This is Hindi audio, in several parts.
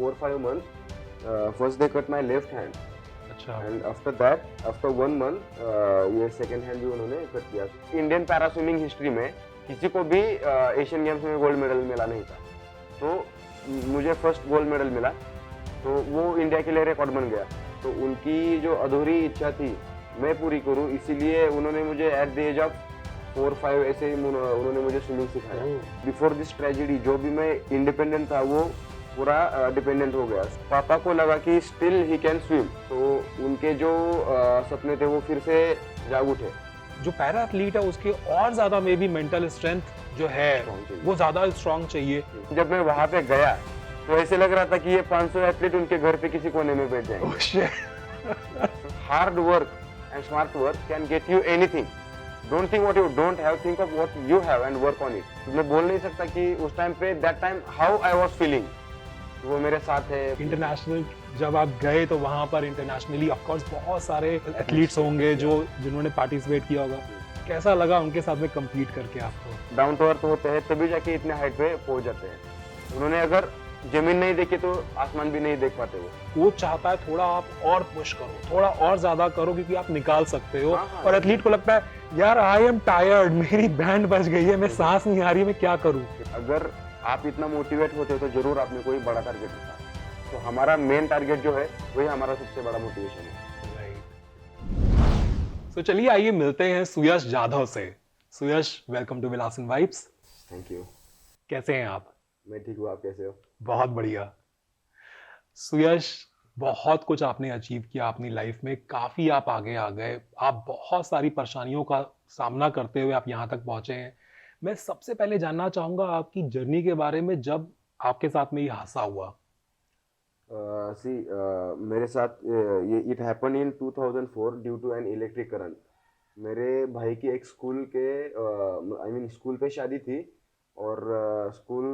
4-5 months, first they cut my left hand अच्छा and after 1 month ये सेकंड हैंड भी उन्होंने कट किया। इंडियन पैरा स्विमिंग हिस्ट्री में किसी को भी एशियन गेम्स में गोल्ड मेडल मिला नहीं था, तो मुझे फर्स्ट गोल्ड मेडल मिला, तो वो इंडिया के लिए रिकॉर्ड बन गया। तो उनकी जो अधूरी इच्छा थी मैं पूरी करूं, इसीलिए उन्होंने मुझे एट द एज ऑफ 4-5 ऐसे ही उन्होंने मुझे स्विमिंग सिखाया। बिफोर दिस ट्रेजेडी जो भी मैं इंडिपेंडेंट था वो पूरा डिपेंडेंट हो गया। पापा को लगा कि स्टिल ही कैन स्विम, तो उनके जो सपने थे वो फिर से जाग उठे। जो पैरा एथलीट है उसके और ज्यादा मे बी मेंटल स्ट्रेंथ जो है Strong चाहिए। वो ज्यादा स्ट्रांग चाहिए। जब मैं वहां पे गया तो ऐसे लग रहा था कि ये 500 एथलीट उनके घर पे किसी कोने में बैठ जाएंगे। Hard work and smart work can get you anything. Don't think what you don't have, think of what you have and work on it. मैं बोल नहीं सकता कि उस टाइम पे that time how I was feeling, वो मेरे साथ है। इंटरनेशनल जब आप गए तो वहां पर इंटरनेशनली ऑफ कोर्स बहुत सारे एथलीट्स होंगे जो जिन्होंने पार्टिसिपेट किया होगा। कैसा लगा उनके साथ में compete करके आपको? डाउन टू अर्थ होते हैं तभी जाके इतने हाइट पे पहुंच जाते हैं। उन्होंने अगर जमीन नहीं देखी तो आसमान भी नहीं देख पाते वो। कोच चाहता है थोड़ा आप और पुश करो, थोड़ा और ज्यादा करो क्योंकि आप निकाल सकते हो। हाँ। और एथलीट को लगता है यार आई एम टायर्ड, मेरी बैंड बज गई है, मैं सांस नहीं आ रही, मैं क्या करूं। अगर आप इतना मोटिवेट होते हो तो जरूर आपने कोई बड़ा टारगेट रखा। तो हमारा मेन टारगेट जो है वही हमारा सबसे बड़ा मोटिवेशन है। तो चलिए आइए मिलते हैं सुयश जाधव से। Suyash, welcome to Vilasan vibes. Thank you. कैसे हैं आप? मैं ठीक हूँ, आप कैसे हो? बहुत बढ़िया। सुयश, बहुत कुछ आपने अचीव किया अपनी लाइफ में, काफी आप आगे आ गए, आप बहुत सारी परेशानियों का सामना करते हुए आप यहाँ तक पहुंचे हैं। मैं सबसे पहले जानना चाहूंगा आपकी जर्नी के बारे में, जब आपके साथ में ये हादसा हुआ। मेरे साथ ये it happen in 2004 due to an electric current. मेरे भाई की एक स्कूल के आई मीन स्कूल पे शादी थी, और स्कूल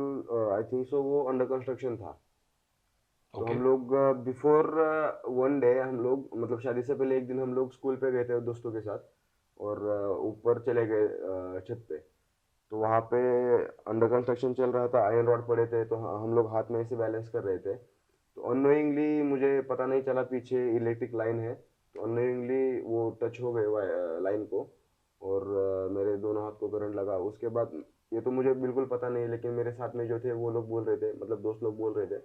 आई थिंक सो वो अंडर कंस्ट्रक्शन था। तो Okay. हम लोग बिफोर वन डे हम लोग मतलब शादी से पहले एक दिन हम लोग स्कूल पे गए थे दोस्तों के साथ, और ऊपर चले गए छत पे। तो वहाँ पे अंडर कंस्ट्रक्शन चल रहा था, आयरन रॉड पड़े थे, तो हम लोग हाथ में ऐसे बैलेंस कर रहे थे। तो अननोइंगली मुझे पता नहीं चला पीछे इलेक्ट्रिक लाइन है, तो अननोइंगली वो टच हो गए लाइन को, और मेरे दोनों हाथ को करंट लगा। उसके बाद ये तो मुझे बिल्कुल पता नहीं, लेकिन मेरे साथ में जो थे वो लोग बोल रहे थे, मतलब दोस्त लोग बोल रहे थे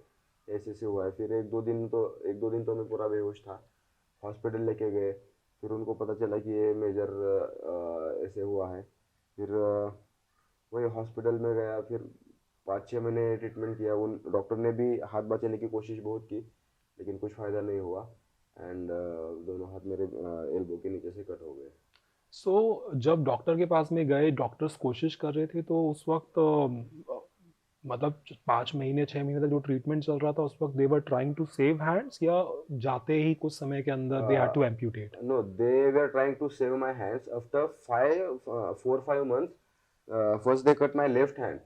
ऐसे ऐसे हुआ है। फिर एक दो दिन तो मैं पूरा बेहोश था। हॉस्पिटल लेके गए, फिर उनको पता चला कि ये मेजर ऐसे हुआ है। फिर वही हॉस्पिटल में गया, फिर 5-6 महीने ट्रीटमेंट किया। उन डॉक्टर ने भी हाथ बचाने की कोशिश बहुत की, लेकिन कुछ फ़ायदा नहीं हुआ, एंड दोनों हाथ मेरे एल्बो के नीचे से कट हो गए। जब डॉक्टर के पास में गए, डॉक्टर्स कोशिश कर रहे थे, तो उस वक्त मतलब 5 महीने 6 महीने तक जो ट्रीटमेंट चल रहा था उस वक्त they were trying to save hands, या जाते ही कुछ समय के अंदर they had to amputate? No, they were trying to save my hands. After 4-5 months, first they cut my left hand,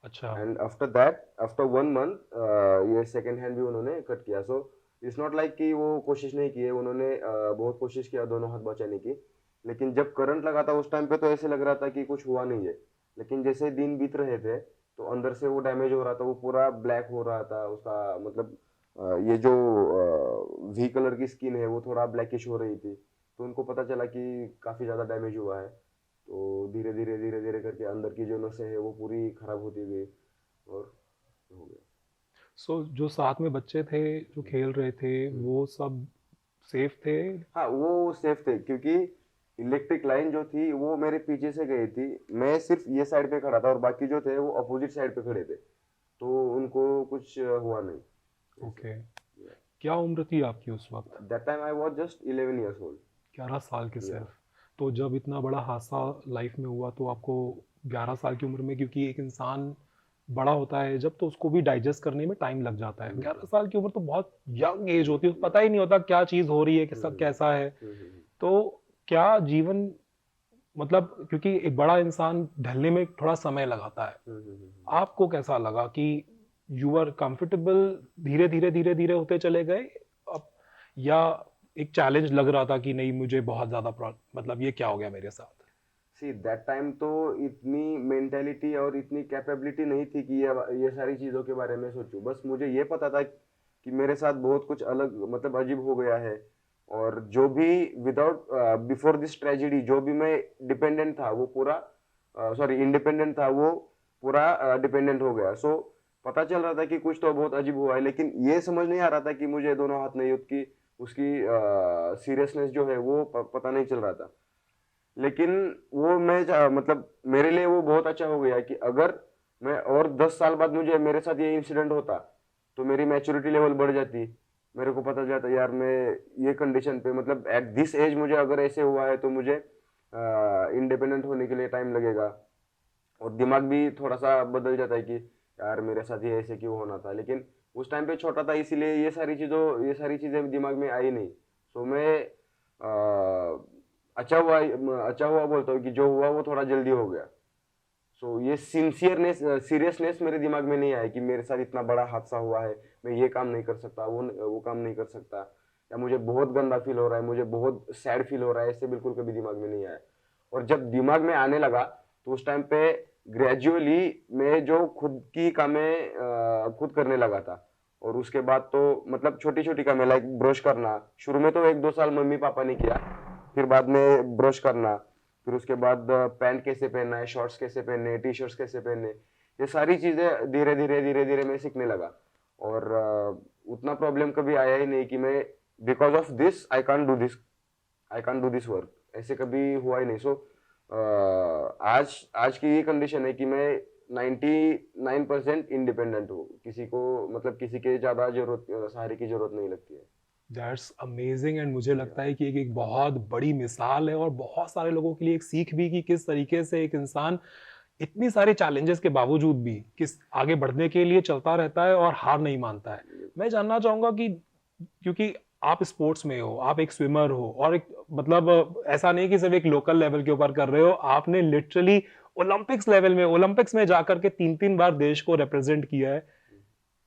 अच्छा। and after 1 month, ये सेकंड हैंड भी उन्होंने कट किया। सो इट्स नॉट लाइक कि वो कोशिश नहीं किए, उन्होंने बहुत कोशिश किया दोनों हाथ बचाने की। लेकिन जब करंट लगा था उस टाइम पे तो ऐसे लग रहा था कि कुछ हुआ नहीं है, लेकिन जैसे दिन बीत रहे थे तो अंदर से वो डैमेज हो रहा था, वो पूरा ब्लैक हो रहा था उसका, मतलब ये जो वी कलर की स्किन है वो थोड़ा ब्लैकिश हो रही थी। तो उनको पता चला कि काफ़ी ज़्यादा डैमेज हुआ है। तो धीरे धीरे करके अंदर की जो नसें है वो पूरी खराब होती गई, और हो गया। जो साथ में बच्चे थे जो खेल रहे थे वो सब सेफ थे? हाँ, वो सेफ थे, क्योंकि इलेक्ट्रिक लाइन जो थी वो मेरे पीछे से गई थी। मैं सिर्फ ये साइड पे खड़ा था और बाकी जो थे वो अपोजिट साइड पे खड़े थे, तो उनको कुछ हुआ नहीं। ओके। क्या उम्र थी आपकी उस वक्त? That time I was just 11 years old। 11 साल के Yeah. सिर्फ? तो जब इतना बड़ा हादसा लाइफ में हुआ तो आपको 11 साल की उम्र में, क्योंकि एक इंसान बड़ा होता है जब तो उसको भी डाइजेस्ट करने में टाइम लग जाता है। 11 साल की उम्र तो बहुत यंग एज होती है, पता ही नहीं होता क्या चीज़ हो रही है, कि सब कैसा है। तो क्या जीवन, मतलब क्योंकि एक बड़ा इंसान ढलने में थोड़ा समय लगाता है, आपको कैसा लगा कि यू आर कंफर्टेबल, धीरे धीरे होते चले गए अब, या एक चैलेंज लग रहा था कि नहीं मुझे बहुत ज्यादा मतलब ये क्या हो गया मेरे साथ? सी दैट टाइम तो इतनी मेंटेलिटी और इतनी कैपेबिलिटी नहीं थी कि ये सारी चीज़ों के बारे में सोचूं। बस मुझे ये पता था कि मेरे साथ बहुत कुछ अलग मतलब अजीब हो गया है। और जो भी विदाउट बिफोर दिस ट्रेजेडी जो भी मैं डिपेंडेंट था वो पूरा सॉरी इंडिपेंडेंट था वो पूरा डिपेंडेंट हो गया। सो पता चल रहा था कि कुछ तो बहुत अजीब हुआ है, लेकिन ये समझ नहीं आ रहा था कि मुझे दोनों हाथ नहीं उसकी उसकी सीरियसनेस जो है वो पता नहीं चल रहा था। लेकिन वो मतलब मेरे लिए वो बहुत अच्छा हो गया कि अगर मैं और 10 साल बाद मुझे मेरे साथ ये इंसिडेंट होता तो मेरी मैच्योरिटी लेवल बढ़ जाती। मेरे को पता चलता यार मैं ये कंडीशन पे मतलब एट दिस एज मुझे अगर ऐसे हुआ है तो मुझे इंडिपेंडेंट होने के लिए टाइम लगेगा। और दिमाग भी थोड़ा सा बदल जाता है कि यार मेरे साथ ये ऐसे क्यों होना था। लेकिन उस टाइम पे छोटा था इसीलिए ये सारी चीजें दिमाग में आई नहीं। सो मैं अच्छा हुआ बोलता हूँ कि जो हुआ वो थोड़ा जल्दी हो गया। सो ये सिंसियरनेस सीरियसनेस मेरे दिमाग में नहीं आया कि मेरे साथ इतना बड़ा हादसा हुआ है, मैं ये काम नहीं कर सकता, वो काम नहीं कर सकता, या मुझे बहुत गंदा फील हो रहा है, मुझे बहुत सैड फील हो रहा है, ऐसे बिल्कुल कभी दिमाग में नहीं आया। और जब दिमाग में आने लगा तो उस टाइम पे ग्रेजुअली मैं जो खुद की कामें खुद करने लगा था। और उसके बाद तो मतलब छोटी छोटी कामें लाइक ब्रश करना, शुरू में तो 1-2 साल मम्मी पापा ने किया, फिर बाद में ब्रश करना, फिर उसके बाद पैंट कैसे पहनना है, शॉर्ट्स कैसे पहनने हैं, टी शर्ट्स कैसे पहनने हैं, ये सारी चीजें धीरे धीरे मैं सीखने लगा। और उतना प्रॉब्लम कभी आया ही नहीं कि मैं because of this I can't do this work, ऐसे कभी हुआ ही नहीं। सो आज आज की ये कंडीशन है कि मैं 99% इंडिपेंडेंट हूँ, किसी को मतलब किसी के ज्यादा जरूरत सहारे की जरूरत नहीं लगती है। दैट्स अमेजिंग एंड मुझे या लगता है कि एक बहुत बड़ी मिसाल है और बहुत सारे लोगों के लिए एक सीख भी कि किस तरीके से एक इंसान इतनी सारे चैलेंजेस के बावजूद भी किस आगे बढ़ने के लिए चलता रहता है और हार नहीं मानता है। मैं जानना चाहूंगा कि क्योंकि आप स्पोर्ट्स में हो, आप एक स्विमर हो और एक मतलब ऐसा नहीं कि सिर्फ एक लोकल लेवल के ऊपर कर रहे हो, आपने लिटरली ओलंपिक्स में जाकर के 3-3 बार देश को रिप्रेजेंट किया है।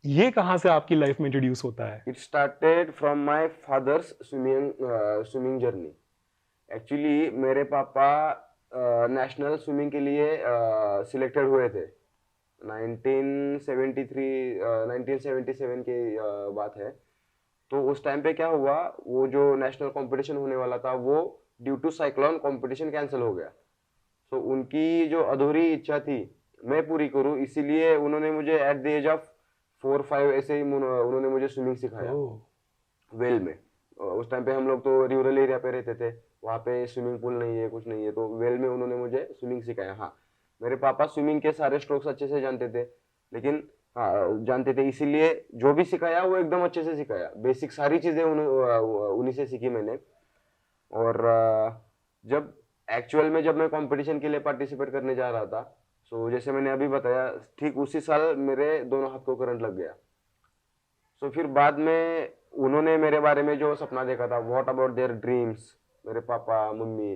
ये कहाँ से आपकी लाइफ में इंट्रोड्यूस होता है? It started from my father's swimming journey. Actually मेरे पापा नेशनल स्विमिंग के लिए सिलेक्टेड हुए थे 1973 1977 की बात है। तो उस टाइम पे क्या हुआ, वो जो नेशनल कंपटीशन होने वाला था वो due to cyclone competition cancel हो गया। सो उनकी जो अधूरी इच्छा थी मैं पूरी करूं, इसीलिए उन्होंने मुझे एट द एज ऑफ 4-5 ऐसे ही उन्होंने मुझे स्विमिंग सिखाया ओह, वेल में। उस टाइम पे हम लोग तो रूरल एरिया पे रहते थे, वहाँ पे स्विमिंग पूल नहीं है कुछ नहीं है, तो वेल में उन्होंने मुझे स्विमिंग सिखाया। हाँ, मेरे पापा स्विमिंग के सारे स्ट्रोक्स अच्छे से जानते थे, लेकिन हाँ जानते थे इसीलिए जो भी सिखाया वो एकदम अच्छे से सिखाया। बेसिक सारी चीज़ें उन्हीं से सीखी मैंने। और जब एक्चुअल में जब मैं कंपटीशन के लिए पार्टिसिपेट करने जा रहा था, सो जैसे मैंने अभी बताया ठीक उसी साल मेरे दोनों हाथ को करंट लग गया। सो फिर बाद में उन्होंने मेरे बारे में जो सपना देखा था, व्हाट अबाउट देयर ड्रीम्स, मेरे papa mummy,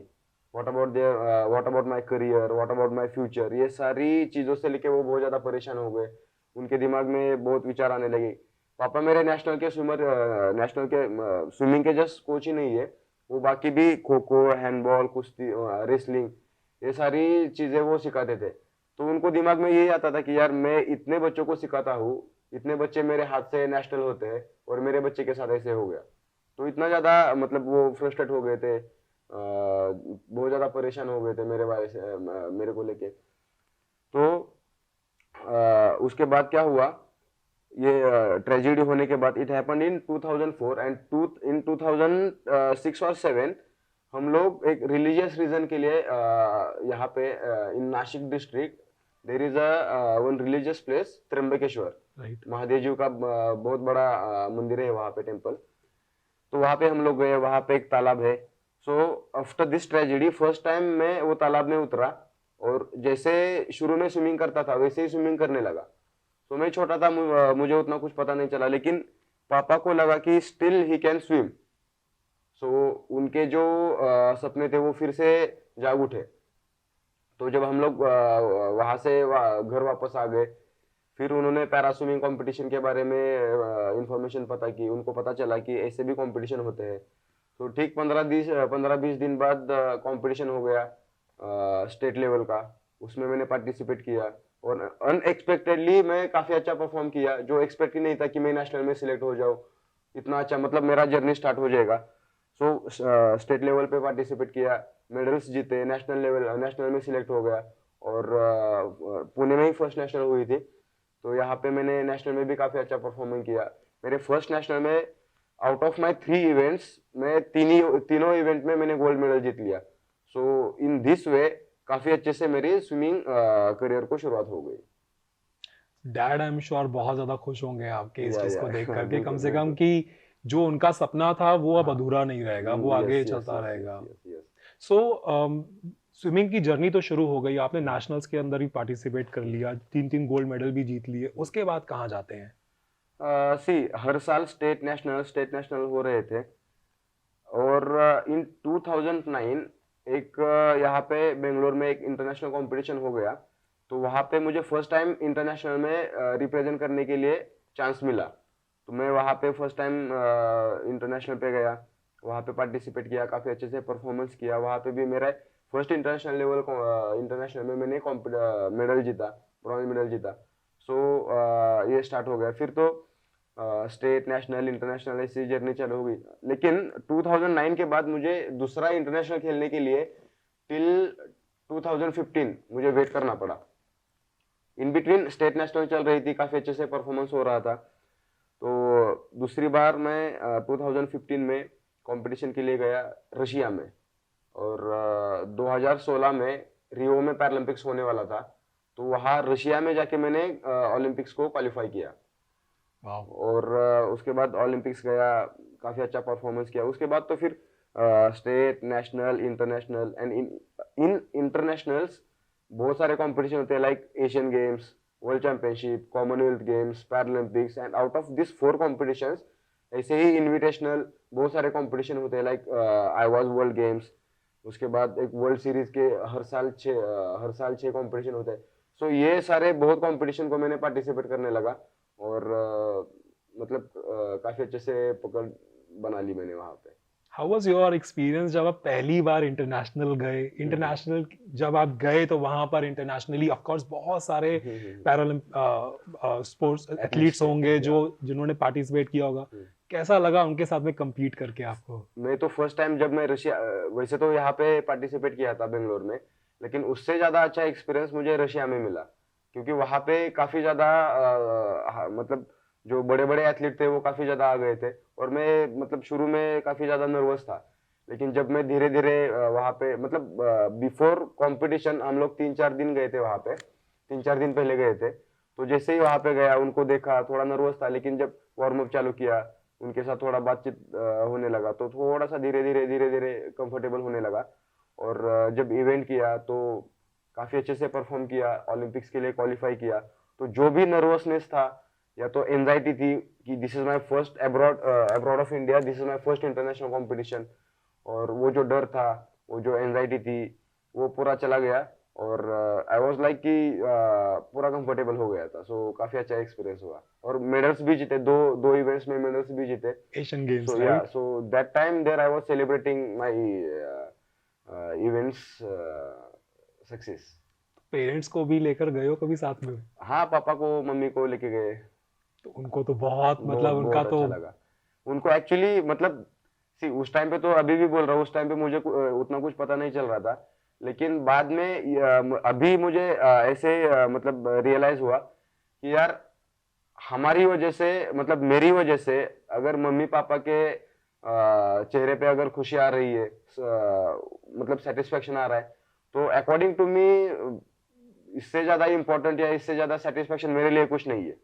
what about my career, what about my future, ये सारी चीज़ों से लेके वो बहुत ज़्यादा परेशान हो गए। उनके दिमाग में बहुत विचार आने लगे। पापा मेरे नेशनल के स्विमिंग के जस्ट कोच ही नहीं है, वो बाकी भी खो खो, हैंडबॉल, कुश्ती, रेसलिंग, ये सारी चीज़ें वो सिखाते थे। तो उनको दिमाग में यही आता था कि यार मैं इतने बच्चों को सिखाता हूँ, इतने बच्चे मेरे हाथ से नेशनल होते हैं और मेरे बच्चे के साथ ऐसे हो गया। तो इतना ज्यादा मतलब वो फ्रस्ट्रेट हो गए थे, बहुत ज्यादा परेशान हो गए थे मेरे बारे से, मेरे को लेके। तो उसके बाद क्या हुआ, ये ट्रेजेडी होने के बाद it happened in 2004 and in 2006 और 7 हम लोग एक रिलीजियस रीजन के लिए यहाँ पे in Nashik district there is a one religious place Trimbakeshwar, right. Mahadev ji का बहुत बड़ा मंदिर है वहाँ पे, टेम्पल। तो वहाँ पे हम लोग गए, वहाँ पे एक तालाब है। So after this tragedy first time मैं वो तालाब में उतरा और जैसे शुरू में स्विमिंग करता था वैसे ही स्विमिंग करने लगा। तो मैं छोटा था, मुझे उतना कुछ पता नहीं चला, लेकिन पापा को लगा कि स्टिल ही कैन स्विम। सो उनके जो सपने थे वो फिर से जाग उठे। तो जब हम लोग वहां से घर वापस आ गए, फिर उन्होंने पैरा स्विमिंग कंपटीशन के बारे में इंफॉर्मेशन पता की, उनको पता चला कि ऐसे भी कंपटीशन होते हैं। तो ठीक 15-20 दिन बाद कंपटीशन हो गया स्टेट लेवल का, उसमें मैंने पार्टिसिपेट किया। और अनएक्सपेक्टेडली मैं काफी अच्छा परफॉर्म किया, जो एक्सपेक्ट ही नहीं था कि मैं नेशनल में सिलेक्ट हो जाऊँ। इतना अच्छा, मतलब मेरा जर्नी स्टार्ट हो जाएगा। सो स्टेट लेवल पे पार्टिसिपेट किया, मेडल्स जीते, नेशनल में सिलेक्ट हो गया। और पुणे में ही फर्स्ट नेशनल हुई थी, तो यहाँ पे मैंने नेशनल में भी काफी अच्छा परफॉर्मेंस किया। मेरे फर्स्ट नेशनल में आउट ऑफ माय 3 इवेंट्स, मैं तीनों इवेंट में मैंने गोल्ड मेडल जीत लिया। सो इन दिस वे काफी अच्छे से मेरी स्विमिंग करियर को शुरुआत हो गई। डैड आई एम श्योर बहुत ज्यादा खुश होंगे आपके इस चीज या को देख करके, कम बिल्कुल से कम बिल्कुल। कि जो उनका सपना था वो अब हाँ। अधूरा नहीं रहेगा, वो यस आगे यस चलता यस यस रहेगा। Yes yes. सो स्विमिंग की जर्नी तो शुरू हो गई, आपने नेशनल्स के अंदर भी पार्टिसिपेट कर लिया, 3 3 गोल्ड मेडल भी जीत लिए, उसके बाद कहाँ जाते हैं? सी हर साल स्टेट नेशनल हो रहे थे। और इन 2009 एक यहाँ पे बेंगलोर में एक इंटरनेशनल कंपटीशन हो गया। तो वहाँ पे मुझे फर्स्ट टाइम इंटरनेशनल में रिप्रेजेंट करने के लिए चांस मिला। तो मैं वहाँ पे फर्स्ट टाइम इंटरनेशनल पे गया, वहाँ पे पार्टिसिपेट किया, काफ़ी अच्छे से परफॉर्मेंस किया। वहाँ पे भी मेरा फर्स्ट इंटरनेशनल लेवल इंटरनेशनल में मैंने मेडल जीता, ब्रॉन्ज मेडल जीता। सो ये स्टार्ट हो गया। फिर तो स्टेट नेशनल इंटरनेशनल ऐसी जर्नी चालू हो गई। लेकिन 2009 के बाद मुझे दूसरा इंटरनेशनल खेलने के लिए टिल 2015 मुझे वेट करना पड़ा। इन बिटवीन स्टेट नेशनल चल रही थी, काफी अच्छे से परफॉर्मेंस हो रहा था। तो दूसरी बार मैं 2015 में कंपटीशन के लिए गया रशिया में। और 2016 में रियो में पैरालंपिक्स होने वाला था, तो वहाँ रशिया में जाके मैंने ओलंपिक्स को क्वालिफाई किया। वाह। और उसके बाद ओलंपिक्स गया, काफी अच्छा परफॉर्मेंस किया। उसके बाद तो फिर state national international and in internationals बहुत सारे कंपटीशन होते हैं, like Asian games, world championship, Commonwealth games, Paralympics. And out of this 4 competitions ऐसे ही इनविटेशनल बहुत सारे कंपटीशन होते हैं, like I was world games. उसके बाद एक वर्ल्ड सीरीज के हर साल 6 कंपटीशन होते हैं। सो ये सारे बहुत कंपटीशन को मैंने पार्टिसिपेट करने लगा। और मतलब काफी अच्छे से पकड़ बना ली मैंने वहां पे। हाउ वाज योर एक्सपीरियंस जब आप पहली बार इंटरनेशनल गए? हम्म इंटरनेशनल जब आप गए तो वहां पर इंटरनेशनली ऑफ कोर्स बहुत सारे हम्म। पैरालंपिक स्पोर्ट्स एथलीट्स एथलीट्स थे होंगे या। जो जिन्होंने पार्टिसिपेट किया होगा। कैसा लगा उनके साथ में compete करके आपको? मैं तो फर्स्ट टाइम जब मैं रशिया, वैसे तो यहाँ पे पार्टिसिपेट किया था बेंगलोर में, लेकिन उससे ज्यादा अच्छा एक्सपीरियंस मुझे रशिया में मिला। क्योंकि वहाँ पे काफी ज्यादा मतलब जो बड़े बड़े एथलीट थे वो काफी ज्यादा आ गए थे। और मैं मतलब शुरू में काफी ज्यादा नर्वस था, लेकिन जब मैं धीरे धीरे वहाँ पे मतलब बिफोर कंपटीशन हम लोग 3 4 दिन गए थे वहाँ पे, 3 4 दिन पहले गए थे। तो जैसे ही वहाँ पे गया, उनको देखा, थोड़ा नर्वस था, लेकिन जब वार्म अप चालू किया, उनके साथ थोड़ा बातचीत होने लगा, तो थोड़ा सा धीरे धीरे कंफर्टेबल होने लगा। और जब इवेंट किया तो काफी अच्छे से परफॉर्म किया, ओलंपिक्स के लिए क्वालिफाई किया। तो जो भी नर्वसनेस था या तो एंजाइटी थी कि this is my first abroad of India, this is my first international competition, और वो जो डर था, वो जो एंजाइटी थी, वो पूरा चला गया। और आई वाज लाइक कि पूरा कंफर्टेबल हो गया था। सो काफी अच्छा एक्सपीरियंस हुआ। और मेडल्स भी जीते, दो दो इवेंट्स में मेडल्स भी जीते। Asian games, so yeah, right? So that time there I was celebrating my events success. Parents को भी लेकर गए हो कभी साथ में? हाँ, पापा को मम्मी को लेके गए। तो उनको तो बहुत बहुत मतलब उनका बहुत तो अच्छा लगा उनको एक्चुअली। मतलब सी उस टाइम पे तो, अभी भी बोल रहा हूँ, उस टाइम पे मुझे उतना कुछ पता नहीं चल रहा था। लेकिन बाद में अभी मुझे ऐसे मतलब रियलाइज हुआ कि यार हमारी वजह से, मतलब मेरी वजह से अगर मम्मी पापा के चेहरे पे अगर खुशी आ रही है, मतलब सेटिस्फेक्शन आ रहा है, तो अकॉर्डिंग टू मी इससे ज्यादा इंपॉर्टेंट या इससे ज्यादा सेटिस्फेक्शन मेरे लिए कुछ नहीं है।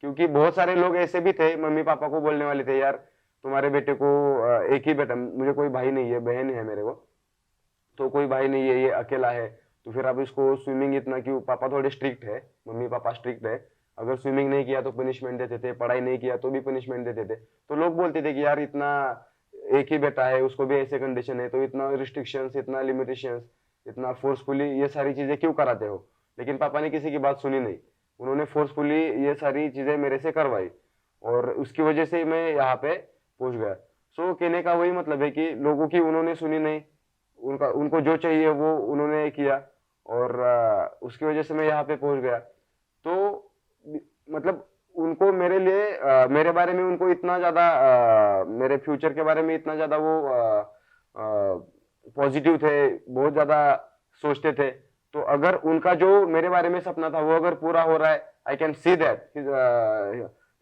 क्योंकि बहुत सारे लोग ऐसे भी थे, मम्मी पापा को बोलने वाले थे, यार तुम्हारे बेटे को एक ही बेटा, मुझे कोई भाई नहीं है, बहन है मेरे को, तो कोई भाई नहीं है, ये अकेला है, तो फिर अब इसको स्विमिंग इतना क्यों। पापा थोड़े स्ट्रिक्ट है, मम्मी पापा स्ट्रिक्ट है। अगर स्विमिंग नहीं किया तो पनिशमेंट देते थे, पढ़ाई नहीं किया तो भी पनिशमेंट देते थे। तो लोग बोलते थे कि यार इतना, एक ही बेटा है, उसको भी ऐसे कंडीशन है, तो इतना रिस्ट्रिक्शंस, इतना लिमिटेशंस, इतना फोर्सफुली ये सारी चीजें क्यों कराते हो। लेकिन पापा ने किसी की बात सुनी नहीं, उन्होंने फोर्सफुली ये सारी चीजें मेरे से करवाई, और उसकी वजह से मैं यहाँ पे पहुंच गया। सो कहने का वही मतलब है कि लोगों की उन्होंने सुनी नहीं, उनका उनको जो चाहिए वो उन्होंने किया। और उसकी वजह से मैं यहाँ पे पहुंच गया। तो मतलब उनको मेरे लिए मेरे बारे में उनको इतना ज्यादा मेरे फ्यूचर के बारे में इतना ज्यादा वो पॉजिटिव थे, बहुत ज्यादा सोचते थे। तो अगर उनका जो मेरे बारे में सपना था वो अगर पूरा हो रहा है, I can see that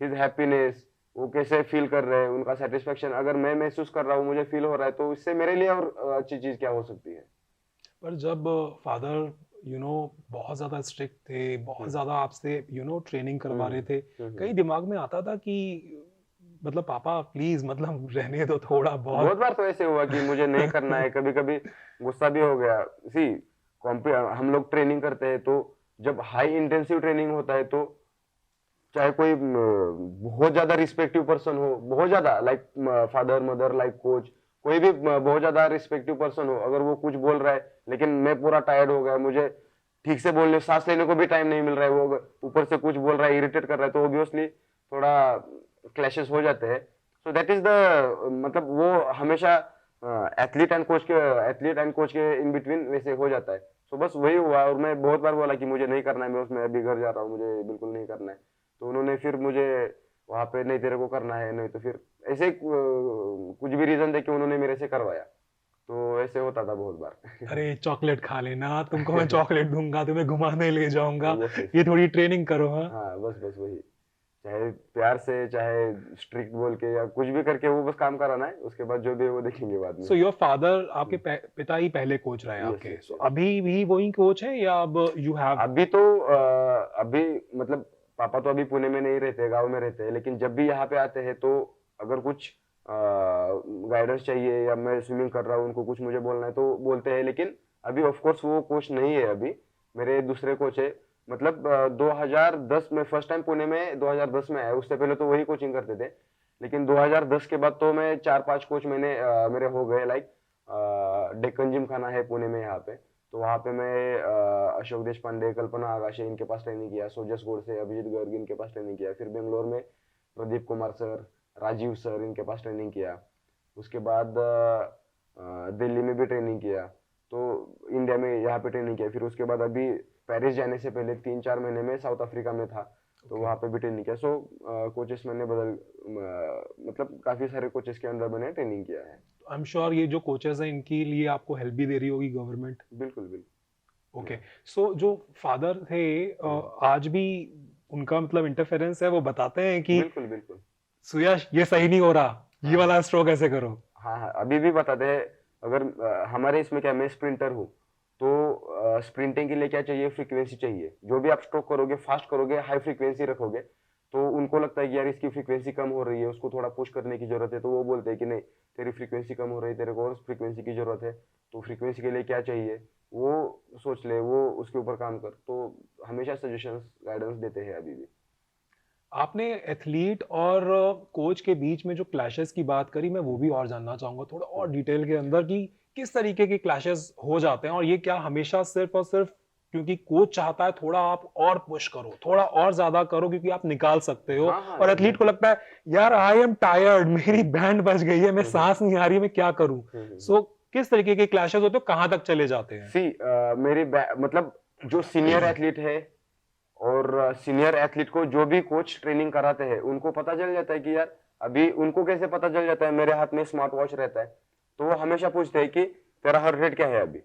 his happiness, वो कैसे फील कर रहे हैं, उनका सेटिस्फेक्शन अगर मैं महसूस कर रहा हूँ, मुझे फील हो रहा है, तो इससे मेरे लिए और अच्छी चीज क्या हो सकती है। पर जब फादर बहुत ज़्यादा स्ट्रिक्ट थे, बहुत ज़्यादा आपसे ट्रेनिंग करवा रहे थे, कहीं दिमाग में आता था कि मतलब पापा प्लीज मतलब रहने दो थोड़ा बहुत? बहुत बार तो ऐसे हुआ कि मुझे नहीं करना है, कभी कभी गुस्सा भी हो गया। सी हम लोग ट्रेनिंग करते हैं, तो जब हाई इंटेंसिव ट्रेनिंग होता है, तो चाहे कोई बहुत ज्यादा रिस्पेक्टिव पर्सन हो, बहुत ज्यादा like father mother like coach, कोई भी बहुत ज्यादा रिस्पेक्टिव पर्सन हो, अगर वो कुछ बोल रहा है लेकिन मैं पूरा टायर्ड हो गया, मुझे ठीक से बोलने सांस लेने को भी टाइम नहीं मिल रहा है, वो अगर ऊपर से कुछ बोल रहा है, इरिटेट कर रहा है, तो ऑब्वियसली थोड़ा क्लैशेस हो जाते हैं। सो दैट इज द मतलब वो हमेशा एथलीट एंड कोच के इन बिटवीन वैसे हो जाता है। सो बस वही हुआ, और मैं बहुत बार बोला कि मुझे नहीं करना है, मैं उसमें अभी घर जा रहा हूँ, मुझे बिल्कुल नहीं करना है। तो उन्होंने फिर मुझे वहां पे, नहीं तेरे को करना है, नहीं तो फिर ऐसे कुछ भी रीजन दे के उन्होंने मेरे से करवाया। तो ऐसे होता था बहुत बार। अरे चॉकलेट खा लेना, तुमको मैं चॉकलेट दूंगा, तुम्हें घुमाने ले जाऊंगा, यस यस। ये थोड़ी ट्रेनिंग करो। हाँ, हाँ बस बस वही, चाहे प्यार से चाहे स्ट्रिक्ट बोल के या कुछ भी करके, वो बस काम कराना है, उसके बाद जो भी है वो देखेंगे बाद में। सो योर फादर आपके पिता ही पहले कोच रहे यस आपके, यस सो यस। अभी भी वही कोच है या अब यू हैव? अभी तो अभी मतलब पापा तो अभी पुणे में नहीं रहते, गांव में रहते हैं, लेकिन जब भी यहाँ पे आते हैं तो अगर कुछ गाइडेंस चाहिए या मैं स्विमिंग कर रहा हूँ, उनको कुछ मुझे बोलना है तो बोलते हैं। लेकिन अभी ऑफ कोर्स वो कोच नहीं है, अभी मेरे दूसरे कोच है। मतलब 2010 में फर्स्ट टाइम पुणे में 2010 में आया, उससे पहले तो वही कोचिंग करते थे। लेकिन 2010 के बाद तो मैं 4-5 कोच मेरे हो गए, लाइक डेक्कन जिम खाना है पुणे में यहाँ पे, तो वहाँ पे मैं अशोक देश पांडे, कल्पना आगाशे इनके पास ट्रेनिंग किया, सोजस गोडसे, अभिजीत गर्ग इनके पास ट्रेनिंग किया। फिर बेंगलोर में प्रदीप कुमार सर, राजीव सर इनके पास ट्रेनिंग किया। उसके बाद दिल्ली में भी ट्रेनिंग किया, तो इंडिया में यहाँ पे ट्रेनिंग किया। फिर उसके बाद अभी पेरिस जाने से पहले 3-4 महीने में साउथ अफ्रीका में था, तो वहाँ पे भी ट्रेनिंग किया। सो कोचेस मैंने मतलब काफी सारे कोचेस के अंदर मैंने ट्रेनिंग किया है। आई एम श्योर ये जो कोचेस हैं इनके लिए आपको हेल्प भी दे रही होगी गवर्नमेंट। बिल्कुल बिल्कुल। ओके, सो जो फादर थे आज भी उनका मतलब इंटरफेरेंस है, वो बताते हैं कि बिल्कुल बिल्कुल। सुयश ये सही नहीं हो रहा, ये वाला स्ट्रोक ऐसे करो? हाँ हाँ, अभी भी बताते हैं। अगर हमारे इसमें क्या, मैं स्प्रिंटर हूँ, तो स्प्रिंटिंग के लिए क्या चाहिए, फ्रीक्वेंसी चाहिए। जो भी आप स्ट्रोक करोगे, फास्ट करोगे, हाई फ्रीक्वेंसी रखोगे, तो उनको लगता है कि यार इसकी फ्रीक्वेंसी कम हो रही है, उसको थोड़ा पुश करने की जरूरत है। तो वो बोलते हैं कि नहीं, तेरी फ्रीक्वेंसी कम हो रही है, तेरे को और फ्रीक्वेंसी की जरूरत है, तो फ्रीक्वेंसी के लिए क्या चाहिए वो सोच ले, वो उसके ऊपर काम कर। तो हमेशा सजेशंस गाइडेंस देते हैं अभी भी। आपने एथलीट और कोच के बीच में जो क्लैशेस की बात करी, मैं वो भी और जानना चाहूंगा थोड़ा और डिटेल के अंदर कि किस तरीके के क्लैशेस हो जाते हैं, और ये क्या हमेशा सिर्फ और सिर्फ क्योंकि कोच चाहता है थोड़ा आप और पुश करो, थोड़ा और ज्यादा करो क्योंकि आप निकाल सकते हो, हाँ हाँ और एथलीट को लगता है यार आई एम टायर्ड, मेरी बैंड बज गई है, मैं हम्म, सांस नहीं आ रही है, मैं क्या करूं? हम्म। सो किस तरीके के क्लैशेस होते हैं, कहां तक चले जाते हैं? सी मतलब जो सीनियर एथलीट है और सीनियर एथलीट को जो भी कोच ट्रेनिंग कराते हैं, उनको पता चल जाता है कि यार, अभी उनको कैसे पता चल जाता है, मेरे हाथ में स्मार्ट वॉच रहता है, तो वो हमेशा पूछते हैं कि तेरा हार्ट रेट क्या है अभी।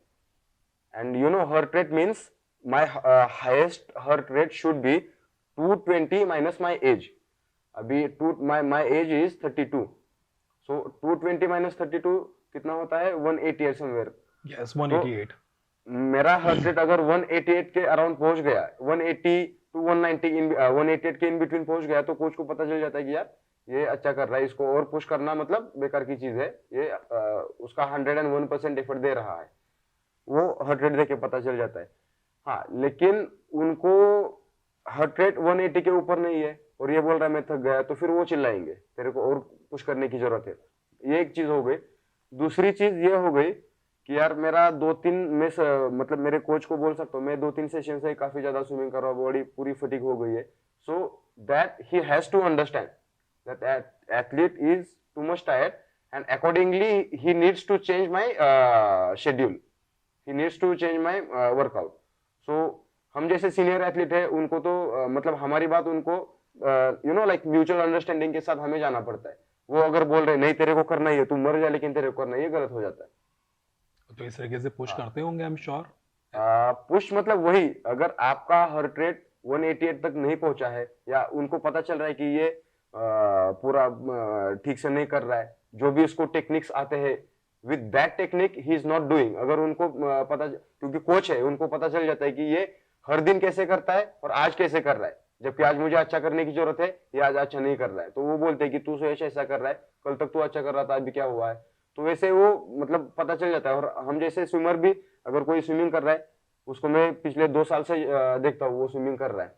And you know heart rate means my highest heart rate should be 220 minus my age. अभी my age is 32, so 220 minus 32 कितना होता है, 180 समवेयर। यस, तो 188। मेरा हार्ट रेट अगर 188 के अराउंड पहुंच गया, 180 टू 190 188 के इन बिटवीन पहुंच गया, तो कोच को पता चल जाता है कि यार ये अच्छा कर रहा है, इसको और पुश करना मतलब बेकार की चीज है, ये उसका 101% एफर्ट दे रहा है, वो हार्ट रेट देख के पता चल जाता है। हाँ, लेकिन उनको हार्ट रेट 180 के ऊपर नहीं है और ये बोल रहा है मैं थक गया, तो फिर वो चिल्लाएंगे तेरे को और पुश करने की जरूरत है। ये एक चीज हो गई। दूसरी चीज ये हो गई कि यार मेरा 2-3 मतलब मेरे कोच को बोल सकता हूँ, मैं 2-3 सेशन से काफी ज्यादा स्विमिंग कर रहा हूँ, बॉडी पूरी फटीग हो गई है। So that he has to understand that athlete is too much tired, and accordingly he needs to change my schedule, he needs to change my workout. So हम जैसे सीनियर एथलीट है उनको तो मतलब हमारी बात उनको लाइक म्यूचुअल अंडरस्टैंडिंग के साथ हमें जाना पड़ता है। वो अगर बोल रहे नहीं तेरे को करना ही है, तू मर जा लेकिन तेरे को करना ही है, गलत हो जाता है। तो इस तरीके से पुश हाँ, करते होंगे, आई एम श्योर। पुश मतलब वही, अगर आपका हार्ट रेट 188 तक नहीं पहुंचा है या उनको पता चल रहा है कि ये पूरा ठीक से नहीं कर रहा है, जो भी उसको टेक्निक्स आते हैं with that technique he is not doing, अगर उनको क्योंकि कोच है उनको पता चल जाता है कि ये हर दिन कैसे करता है और आज कैसे कर रहा है, जबकि आज मुझे अच्छा करने की जरूरत है, ये आज अच्छा नहीं कर रहा है, तो वो बोलते हैं कि तू सुयश ऐसा कर रहा है, कल तक तू अच्छा कर रहा था, अभी क्या हुआ है। तो वैसे वो मतलब पता चल जाता है। और हम जैसे स्विमर भी, अगर कोई स्विमिंग कर रहा है उसको मैं पिछले 2 साल से देखता हूँ वो स्विमिंग कर रहा है,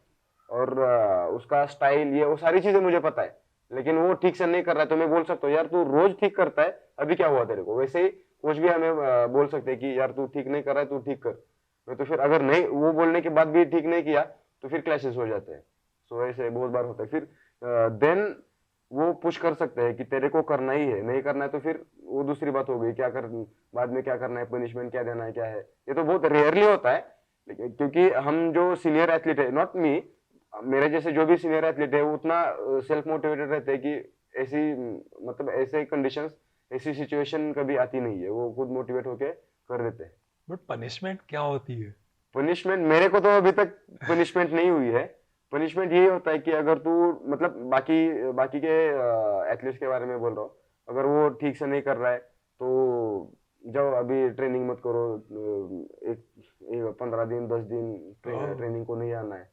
और उसका स्टाइल ये वो सारी चीजें मुझे पता है, लेकिन वो ठीक से नहीं कर रहा है तो मैं बोल सकता हूँ यार तू रोज ठीक करता है, अभी क्या हुआ तेरे को। वैसे ही कोच भी हमें बोल सकते हैं कि यार तू ठीक नहीं कर रहा है, तू ठीक कर। मैं तो फिर अगर नहीं, वो बोलने के बाद भी ठीक नहीं किया तो फिर क्लैशेस हो जाते हैं। सो ऐसे बहुत बार होता है। फिर देन वो पुश कर सकते हैं कि तेरे को करना ही है, नहीं करना है तो फिर वो दूसरी बात हो गई, क्या कर बाद में क्या करना है, पनिशमेंट क्या देना है, क्या है। ये तो बहुत रेयरली होता है, लेकिन क्योंकि हम जो सीनियर एथलीट है, नॉट मी, मेरे जैसे जो भी सीनियर एथलीट है वो उतना सेल्फ मोटिवेटेड रहते हैं कि ऐसी मतलब ऐसे कंडीशंस, ऐसी सिचुएशन कभी आती नहीं है, वो खुद मोटिवेट होके कर देते हैं। बट पनिशमेंट क्या होती है? पनिशमेंट मेरे को तो अभी तक पनिशमेंट नहीं हुई है। पनिशमेंट यही होता है कि अगर तू मतलब बाकी बाकी के एथलीट्स के बारे में बोल रहा हूँ, अगर वो ठीक से नहीं कर रहा है तो जाओ अभी ट्रेनिंग मत करो, एक 15 दिन 10 दिन ट्रेनिंग को नहीं आना है,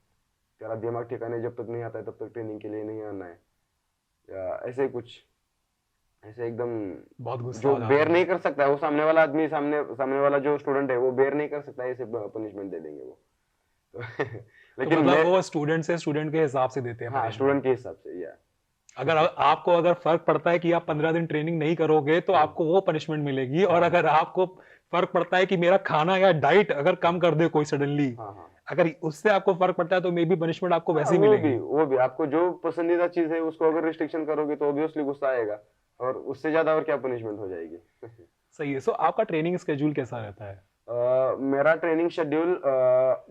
तेरा दिमाग ठिकाने जब तक नहीं आता है तब तक ट्रेनिंग के लिए नहीं आना है, या ऐसे कुछ, ऐसे एकदम बहुत गुस्सा जो आ जाता बेयर नहीं है। कर सकता है वो सामने वाला आदमी, सामने वाला जो स्टूडेंट है वो बेयर नहीं कर सकता है, ऐसे पनिशमेंट दे देंगे वो। तो लेकिन मतलब मैं, वो स्टूडेंट से स्टूडेंट के हिसाब से देते हैं हाँ पनिशमेंट। स्टूडेंट के हिसाब से या अगर आपको अगर फर्क पड़ता है कि आप 15 दिन ट्रेनिंग नहीं करोगे तो हम्म, आपको वो पनिशमेंट मिलेगी, और हाँ अगर आपको फर्क पड़ता है कि मेरा खाना या डाइट अगर कम कर दे कोई सडनली, हाँ हाँ अगर उससे आपको फर्क पड़ता है तो मे बी पनिशमेंट आपको हाँ, वैसे ही मिलेगी। वो भी आपको जो पसंदीदा चीज है उसको अगर रिस्ट्रिक्शन करोगे तो ऑब्वियसली गुस्सा आएगा, और उससे ज्यादा और क्या पनिशमेंट हो जाएगी। सही है। सो आपका ट्रेनिंग स्केड्यूल कैसा रहता है? मेरा training schedule,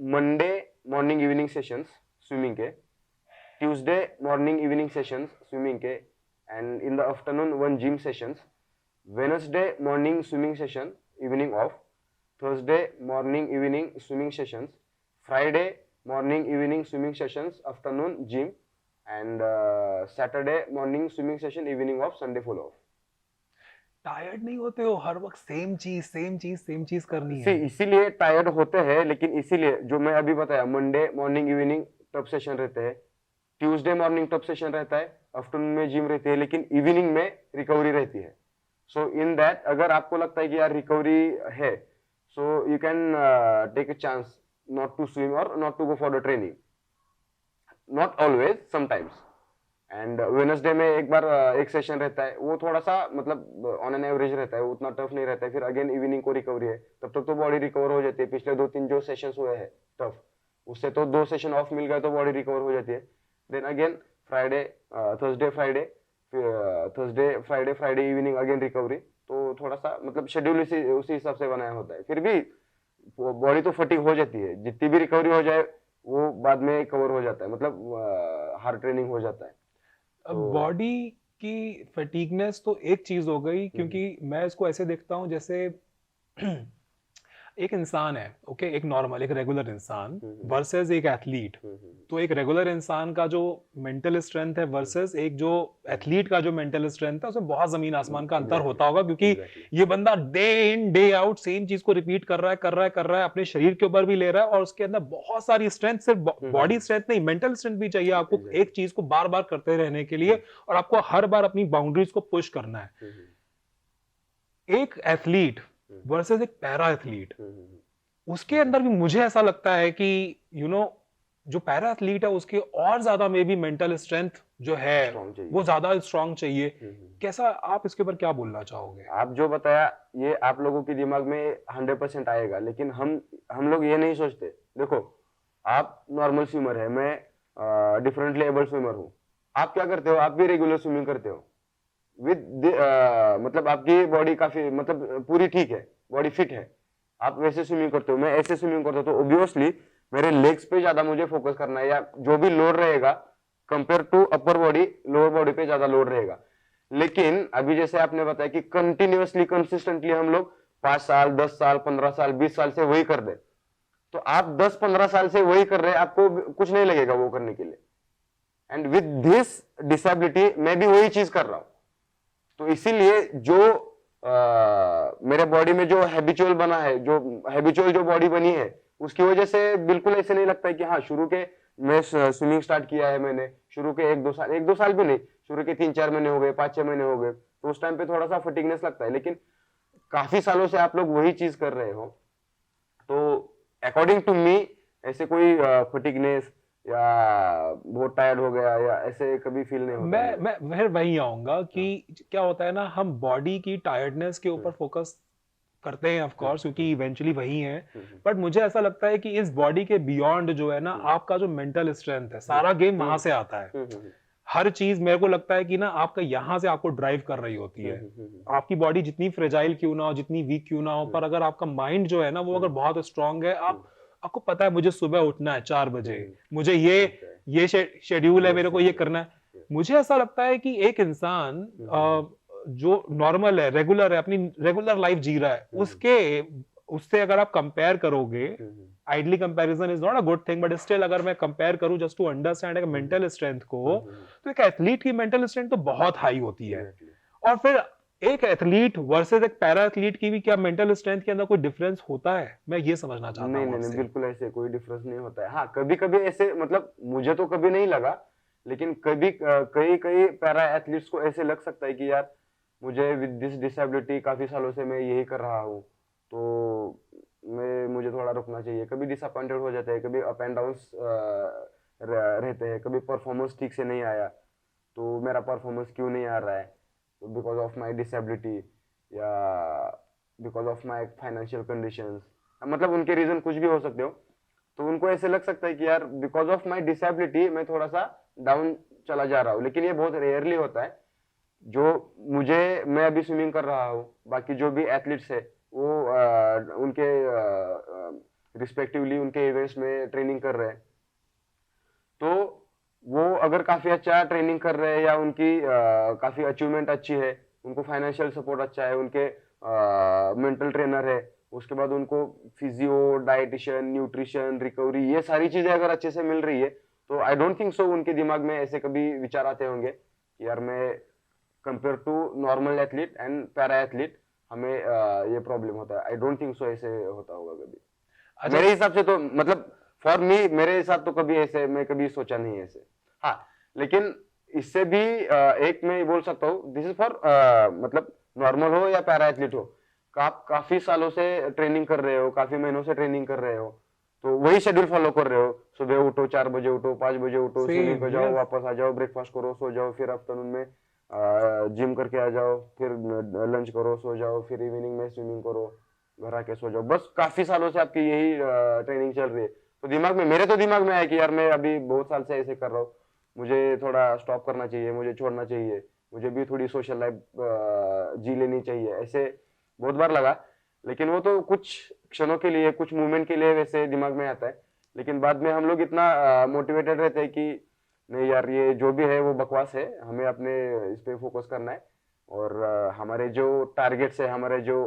Monday morning evening sessions swimming के, Tuesday morning evening sessions swimming के, and in the afternoon 1 gym sessions, Wednesday morning swimming session evening off, Thursday morning evening swimming sessions, Friday morning evening swimming sessions afternoon gym, and Saturday morning swimming session evening off, Sunday full off. Tired नहीं होते हो हर वक्त सेम चीज सेम चीज सेम चीज करनी सी है? इसीलिए टायर्ड होते हैं, लेकिन इसीलिए जो मैं अभी बताया, Monday morning evening tough session रहते हैं, ट्यूसडे मॉर्निंग टफ सेशन रहता है, आफ्टरनून में जिम रहती है, लेकिन इवनिंग में रिकवरी रहती है। सो इन दैट अगर आपको लगता है कि यार रिकवरी है, so you can take a chance not to swim और not to go for the training, not always, sometimes. And Wednesday में एक बार एक सेशन रहता है, वो थोड़ा सा मतलब ऑन एन एवरेज रहता है, उतना टफ नहीं रहता है, फिर अगेन इवनिंग को रिकवरी है, तब तक तो बॉडी रिकवर हो जाती है। पिछले 2-3 जो सेशंस हुए हैं टफ, उससे तो 2 सेशन ऑफ मिल गए तो बॉडी रिकवर हो जाती है। Then again Friday, Thursday Friday, Thursday Friday, Friday evening again recovery. तो थोड़ा सा मतलब शेड्यूल उसी हिसाब से बनाया होता है। फिर भी बॉडी तो फटीग हो जाती है, जितनी भी रिकवरी हो जाए वो बाद में कवर हो जाता है, मतलब हार्ड ट्रेनिंग हो जाता है। अब तो बॉडी की फटीगनेस तो एक चीज हो गई, हम्म, क्योंकि मैं इसको ऐसे देखता हूँ जैसे एक इंसान है, ओके, एक नॉर्मल एक रेगुलर इंसान हम्म, वर्सेस एक एथलीट। हम्म, तो एक रेगुलर इंसान का जो मेंटल स्ट्रेंथ है वर्सेस एक जो एथलीट का जो मेंटल स्ट्रेंथ है, उसमें बहुत जमीन आसमान का अंतर एग्जैक्टली होता होगा, क्योंकि एग्जैक्टली ये बंदा day in day out same चीज को रिपीट कर रहा है कर रहा है कर रहा है, अपने शरीर के ऊपर भी ले रहा है, और उसके अंदर बहुत सारी स्ट्रेंथ, सिर्फ बॉडी स्ट्रेंथ नहीं, मेंटल स्ट्रेंथ भी चाहिए आपको एक एग्जैक्टली चीज को बार बार करते रहने के लिए, और आपको हर बार अपनी बाउंड्रीज को पुश करना है। एक एथलीट वर्सेस एक पैरा एथलीट, उसके अंदर भी मुझे ऐसा लगता है कि जो पैरा एथलीट है उसके और ज्यादा मे बी मेंटल स्ट्रेंथ जो है स्ट्रॉन्ग वो चाहिए। ज्यादा स्ट्रांग चाहिए। कैसा, आप इसके ऊपर क्या बोलना चाहोगे? आप जो बताया ये आप लोगों के दिमाग में 100% आएगा, लेकिन हम लोग ये नहीं सोचते। देखो, आप नॉर्मल स्विमर है, मैं डिफरेंटली एबल स्विमर हूँ। आप क्या करते हो, आप भी रेगुलर स्विमिंग करते हो विद मतलब आपकी बॉडी काफी मतलब पूरी ठीक है, बॉडी फिट है, आप वैसे स्विमिंग करते हो, मैं ऐसे स्विमिंग करता हूँ, तो ऑब्वियसली मेरे लेग्स पे ज्यादा मुझे फोकस करना है, या जो भी लोड रहेगा compare to upper body, lower body पे ज्यादा लोड रहेगा। लेकिन अभी जैसे आपने बताया कि कंटिन्यूअसली कंसिस्टेंटली हम लोग 5 साल, 10 साल, 15 साल, 20 साल से वही कर दे, तो आप 10-15 साल से वही कर रहे हैं, आपको कुछ नहीं लगेगा वो करने के लिए। एंड विद दिस डिसेबिलिटी मैं भी वही चीज कर रहा हूं, तो इसीलिए जो मेरे बॉडी में जो हैबिचुअल बना है, जो हैबिचुअल जो बॉडी बनी है, उसकी वजह से बिल्कुल ऐसे नहीं लगता है कि हाँ शुरू के मैं स्विमिंग स्टार्ट किया है मैंने, शुरू के 1-2 साल, 1-2 साल भी नहीं, शुरू के 3-4 महीने हो गए, 5-6 महीने हो गए, तो उस टाइम पे थोड़ा सा फटीगनेस लगता है। लेकिन काफी सालों से आप लोग वही चीज कर रहे हो, तो अकॉर्डिंग टू मी ऐसे कोई फटीगनेस या बहुत टायर्ड हो गया या ऐसे कभी फील नहीं होता है मैं फिर वही आऊंगा कि क्या होता है ना, हम बॉडी की टायर्डनेस के ऊपर फोकस करते हैं ऑफ कोर्स, क्योंकि इवेंचुअली वही है। बट मुझे ऐसा लगता है कि इस बॉडी के बियॉन्ड जो है ना, आपका जो मेंटल स्ट्रेंथ है, सारा गेम वहां से आता है। हर चीज मेरे को लगता है कि ना आपका यहाँ से आपको ड्राइव कर रही होती है। आपकी बॉडी जितनी फ्रेजाइल क्यों ना हो, जितनी वीक क्यों ना हो, पर अगर आपका माइंड जो है ना वो अगर बहुत स्ट्रांग है, आपको पता है मुझे सुबह उठना है 4 बजे, मुझे ये शेड्यूल है, मेरे को ये करना है। मुझे ऐसा लगता है कि एक इंसान जो नॉर्मल है, रेगुलर है, अपनी रेगुलर लाइफ जी रहा है, उससे अगर आप कंपेयर करोगे, ideally comparison is not a good thing, but still अगर मैं कंपेयर करूं जस्ट टू अंडरस्टैंड एक मेंटल स्ट्रेंथ को, तो एक एथलीट की मेंटल स्ट्रेंथ तो बहुत हाई होती है। और फिर एक एथलीट वर्सेस एक पैरा एथलीट की भी क्या मेंटल स्ट्रेंथ के अंदर कोई डिफरेंस होता है? मैं ये समझना चाहता नहीं हूं नहीं नहीं, आपसे। बिल्कुल ऐसे कोई डिफरेंस नहीं होता है। हाँ कभी कभी ऐसे, मतलब मुझे तो कभी नहीं लगा, लेकिन कभी कई कई पैरा एथलीट्स को ऐसे लग सकता है कि यार मुझे विद दिस डिसेबिलिटी काफी सालों से मैं यही कर रहा हूँ, तो मुझे थोड़ा रुकना चाहिए। कभी डिसअपॉइंटेड हो जाते हैं, कभी अप एंड डाउन्स रहते हैं, कभी परफॉर्मेंस ठीक से नहीं आया, तो मेरा परफॉर्मेंस क्यों नहीं आ रहा है, तो बिकॉज ऑफ माई डिसेबिलिटी या because of my financial conditions, मतलब उनके रीजन कुछ भी हो सकते हो। तो उनको ऐसे लग सकता है कि यार बिकॉज ऑफ माई डिसेबिलिटी मैं थोड़ा सा डाउन चला जा रहा हूँ, लेकिन ये बहुत रेयरली होता है। जो मैं अभी स्विमिंग कर रहा हूँ, बाकी जो भी एथलीट्स है वो उनके रिस्पेक्टिवली उनके इवेंट्स में ट्रेनिंग कर रहे हैं, तो वो अगर काफी अच्छा ट्रेनिंग कर रहे हैं या उनकी काफी अचीवमेंट अच्छी है, उनको फाइनेंशियल सपोर्ट अच्छा है, उनके मेंटल ट्रेनर है, उसके बाद उनको फिजियो, डाइटिशियन, न्यूट्रिशन, रिकवरी, ये सारी चीजें अगर अच्छे से मिल रही है, तो आई डोंट थिंक सो उनके दिमाग में ऐसे कभी विचार आते होंगे कि यार मैं compare to normal athlete and para athlete हमें ये प्रॉब्लम होता है। आई डोंट थिंक सो ऐसे होता होगा कभी। अच्छा, मेरे हिसाब से तो, मतलब फॉर मी, मेरे हिसाब तो कभी ऐसे मैं कभी सोचा नहीं ऐसे। हाँ लेकिन इससे भी एक मैं बोल सकता हूँ, दिस इज फॉर मतलब नॉर्मल हो या पैरा एथलीट हो, आप काफी सालों से ट्रेनिंग कर रहे हो, काफी महीनों से ट्रेनिंग कर रहे हो, तो वही शेड्यूल फॉलो कर रहे हो, सुबह उठो 4 बजे उठो, 5 बजे उठो, स्विमिंग को जाओ, वापस आ जाओ, ब्रेकफास्ट करो, सो जाओ, फिर आफ्टरनून में जिम करके आ जाओ, फिर लंच करो, सो जाओ, फिर इवनिंग में स्विमिंग करो, घर आके सो जाओ। बस काफी सालों से आपकी यही ट्रेनिंग चल रही है, तो मेरे तो दिमाग में है कि यार मैं अभी बहुत साल से ऐसे कर रहा हूँ, मुझे थोड़ा स्टॉप करना चाहिए, मुझे छोड़ना चाहिए, मुझे भी थोड़ी सोशल लाइफ जी लेनी चाहिए, ऐसे बहुत बार लगा। लेकिन वो तो कुछ क्षणों के लिए, कुछ मूवमेंट के लिए वैसे दिमाग में आता है, लेकिन बाद में हम लोग इतना मोटिवेटेड रहते हैं कि नहीं यार ये जो भी है वो बकवास है, हमें अपने इस पे फोकस करना है, और हमारे जो टारगेट्स है, हमारे जो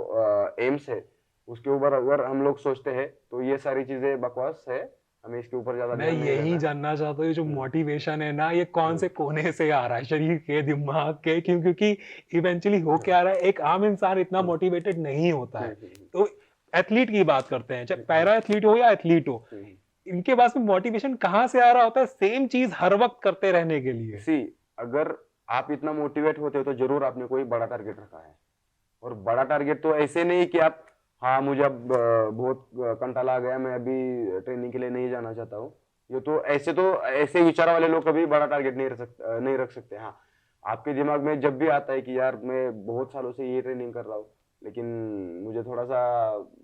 एम्स है, उसके ऊपर अगर हम लोग सोचते हैं तो ये सारी चीजें बकवास है, हमें इसके ऊपर ज्यादा मैं ध्यान नहीं यही देना। जानना चाहता हूँ, जो मोटिवेशन है ना, ये कौन से कोने से आ रहा है, शरीर के, दिमाग के? क्योंकि इवेंचुअली हो क्या रहा है, एक आम इंसान इतना मोटिवेटेड नहीं होता है। तो एथलीट की बात करते हैं, चाहे पैरा एथलीट हो या एथलीट हो, इनके पास में मोटिवेशन कहाँ से आ रहा होता है सेम चीज हर वक्त करते रहने के लिए? सी, अगर आप इतना मोटिवेट होते हो तो जरूर आपने कोई बड़ा टारगेट रखा है, और बड़ा टारगेट तो ऐसे नहीं कि आप, हाँ मुझे अब बहुत कंटाला आ गया, मैं अभी ट्रेनिंग के लिए नहीं जाना चाहता हूँ, ये तो ऐसे विचार वाले लोग कभी बड़ा टारगेट नहीं रख सकते। हाँ आपके दिमाग में जब भी आता है कि यार मैं बहुत सालों से ये ट्रेनिंग कर रहा हूँ, लेकिन मुझे थोड़ा सा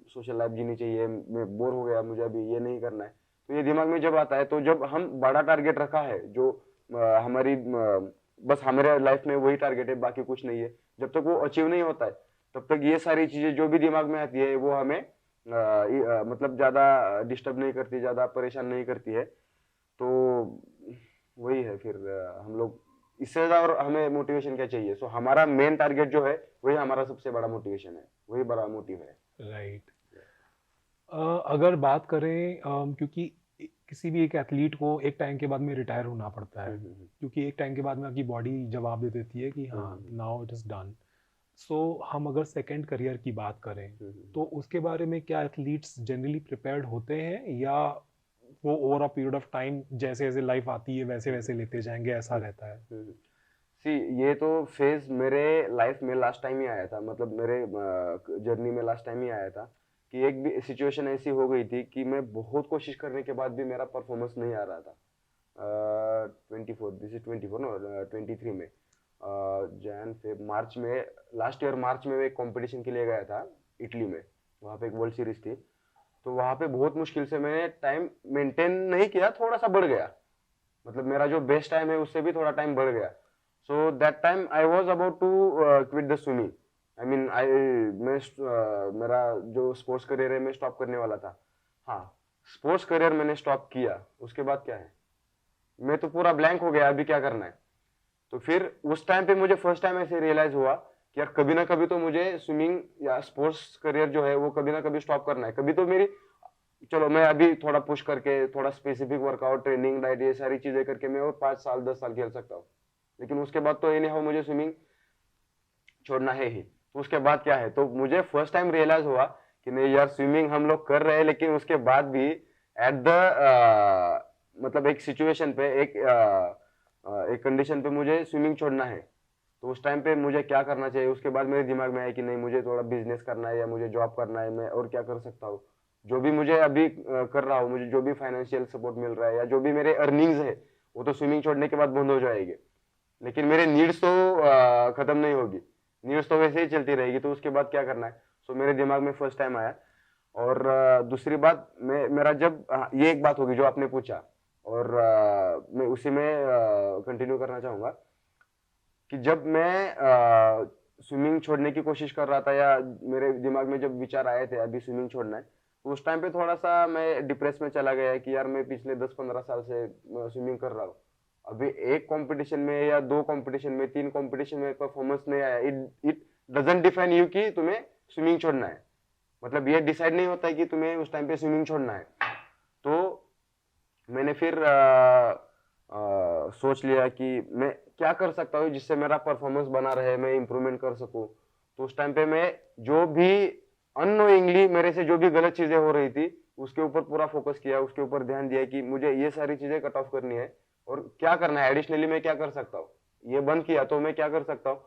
सोशल लाइफ जीनी चाहिए, मैं बोर हो गया, मुझे अभी ये नहीं करना है, तो ये दिमाग में जब आता है, तो जब हम बड़ा टारगेट रखा है, जो हमारी बस हमारे लाइफ में वही टारगेट है, बाकी कुछ नहीं है, जब तक वो अचीव नहीं होता है, तब तक ये सारी चीजें जो भी दिमाग में आती है वो हमें मतलब ज़्यादा डिस्टर्ब नहीं करती, ज़्यादा परेशान नहीं करती है। तो वही है फिर हम लोग इससे ज़्यादा और हमें मोटिवेशन क्या चाहिए। सो हमारा मेन टारगेट जो है वही हमारा सबसे बड़ा मोटिवेशन है, वही बड़ा मोटिव है। राइट। अगर बात करें क्योंकि किसी भी एक एथलीट को एक टाइम के बाद में रिटायर होना पड़ता है, हम्म। क्योंकि एक टाइम के बाद में आपकी बॉडी जवाब दे देती है कि हाँ, hmm. Now it is done. So हम अगर सेकंड करियर की बात करें, हम्म। तो उसके बारे में क्या एथलीट्स जनरली प्रिपेयर्ड होते हैं, या वो over a period of time जैसे जैसे लाइफ आती है वैसे वैसे लेते जाएंगे, ऐसा रहता है? सी ये तो फेज मेरे लाइफ में लास्ट टाइम ही आया था, मतलब मेरे जर्नी में लास्ट टाइम ही आया था कि एक भी सिचुएशन ऐसी हो गई थी कि मैं बहुत कोशिश करने के बाद भी मेरा परफॉर्मेंस नहीं आ रहा था। 24 दिस इज 24 नो 23 में जैन फेब मार्च में, लास्ट ईयर मार्च में मैं एक कंपटीशन के लिए गया था इटली में। वहाँ पे एक वर्ल्ड सीरीज थी, तो वहाँ पे बहुत मुश्किल से मैंने टाइम मेंटेन नहीं किया, थोड़ा सा बढ़ गया, मतलब मेरा जो बेस्ट टाइम है उससे भी थोड़ा टाइम बढ़ गया। So that time I was about to quit the swimming. I mean मेरा जो स्पोर्ट्स करियर है मैं स्टॉप करने वाला था। हाँ, स्पोर्ट्स करियर मैंने स्टॉप किया, उसके बाद क्या है, मैं तो पूरा ब्लैंक हो गया, अभी क्या करना है। तो फिर उस टाइम पे मुझे फर्स्ट टाइम ऐसे रियलाइज हुआ कि यार कभी ना कभी तो मुझे स्विमिंग या स्पोर्ट्स करियर जो है वो कभी ना कभी स्टॉप करना है। कभी तो मेरी, चलो मैं अभी थोड़ा पुश करके थोड़ा स्पेसिफिक वर्कआउट ट्रेनिंग डाइट ये सारी चीजें करके मैं और 5 साल 10 साल खेल सकता हूँ, लेकिन उसके बाद तो एनी हाउ मुझे स्विमिंग छोड़ना है ही। तो उसके बाद क्या है, तो मुझे फर्स्ट टाइम रियलाइज हुआ कि नहीं यार, स्विमिंग हम लोग कर रहे हैं लेकिन उसके बाद भी एट द मतलब एक सिचुएशन पे एक कंडीशन पे मुझे स्विमिंग छोड़ना है। तो उस टाइम पे मुझे क्या करना चाहिए, उसके बाद मेरे दिमाग में आया कि नहीं मुझे थोड़ा बिजनेस करना है या मुझे जॉब करना है, मैं और क्या कर सकता हूँ। जो भी मुझे अभी कर रहा हूँ, मुझे जो भी फाइनेंशियल सपोर्ट मिल रहा है या जो भी मेरे अर्निंग्स है वो तो स्विमिंग छोड़ने के बाद बंद हो जाएगी, लेकिन मेरे नीड्स तो खत्म नहीं होगी, नीड्स तो वैसे ही चलती रहेगी। तो उसके बाद क्या करना है, सो मेरे दिमाग में फर्स्ट टाइम आया। और दूसरी बात, मैं मेरा जब ये एक बात होगी जो आपने पूछा, और मैं उसी में कंटिन्यू करना चाहूंगा कि जब मैं स्विमिंग छोड़ने की कोशिश कर रहा था या मेरे दिमाग में जब विचार आए थे अभी स्विमिंग छोड़ना है, तो उस टाइम पे थोड़ा सा मैं डिप्रेस में चला गया कि यार मैं पिछले 10-15 साल से स्विमिंग कर रहा हूँ, अभी एक कंपटीशन में या दो कंपटीशन में, तीन कंपटीशन में परफॉर्मेंस नहीं आया। It it doesn't define you कि तुम्हें स्विमिंग छोड़ना है, मतलब ये डिसाइड नहीं होता है कि तुम्हें उस टाइम पे स्विमिंग छोड़ना है। तो मैंने फिर सोच लिया कि मैं क्या कर सकता हूँ जिससे मेरा परफॉर्मेंस बना रहे, मैं इंप्रूवमेंट कर सकूं। तो उस टाइम पे मैं जो भी अननोइंगली मेरे से जो भी गलत चीजें हो रही थी उसके ऊपर पूरा फोकस किया, उसके ऊपर ध्यान दिया कि मुझे ये सारी चीजें कट ऑफ करनी है और क्या करना है, एडिशनली मैं क्या कर सकता हूँ, ये बंद किया तो मैं क्या कर सकता हूँ।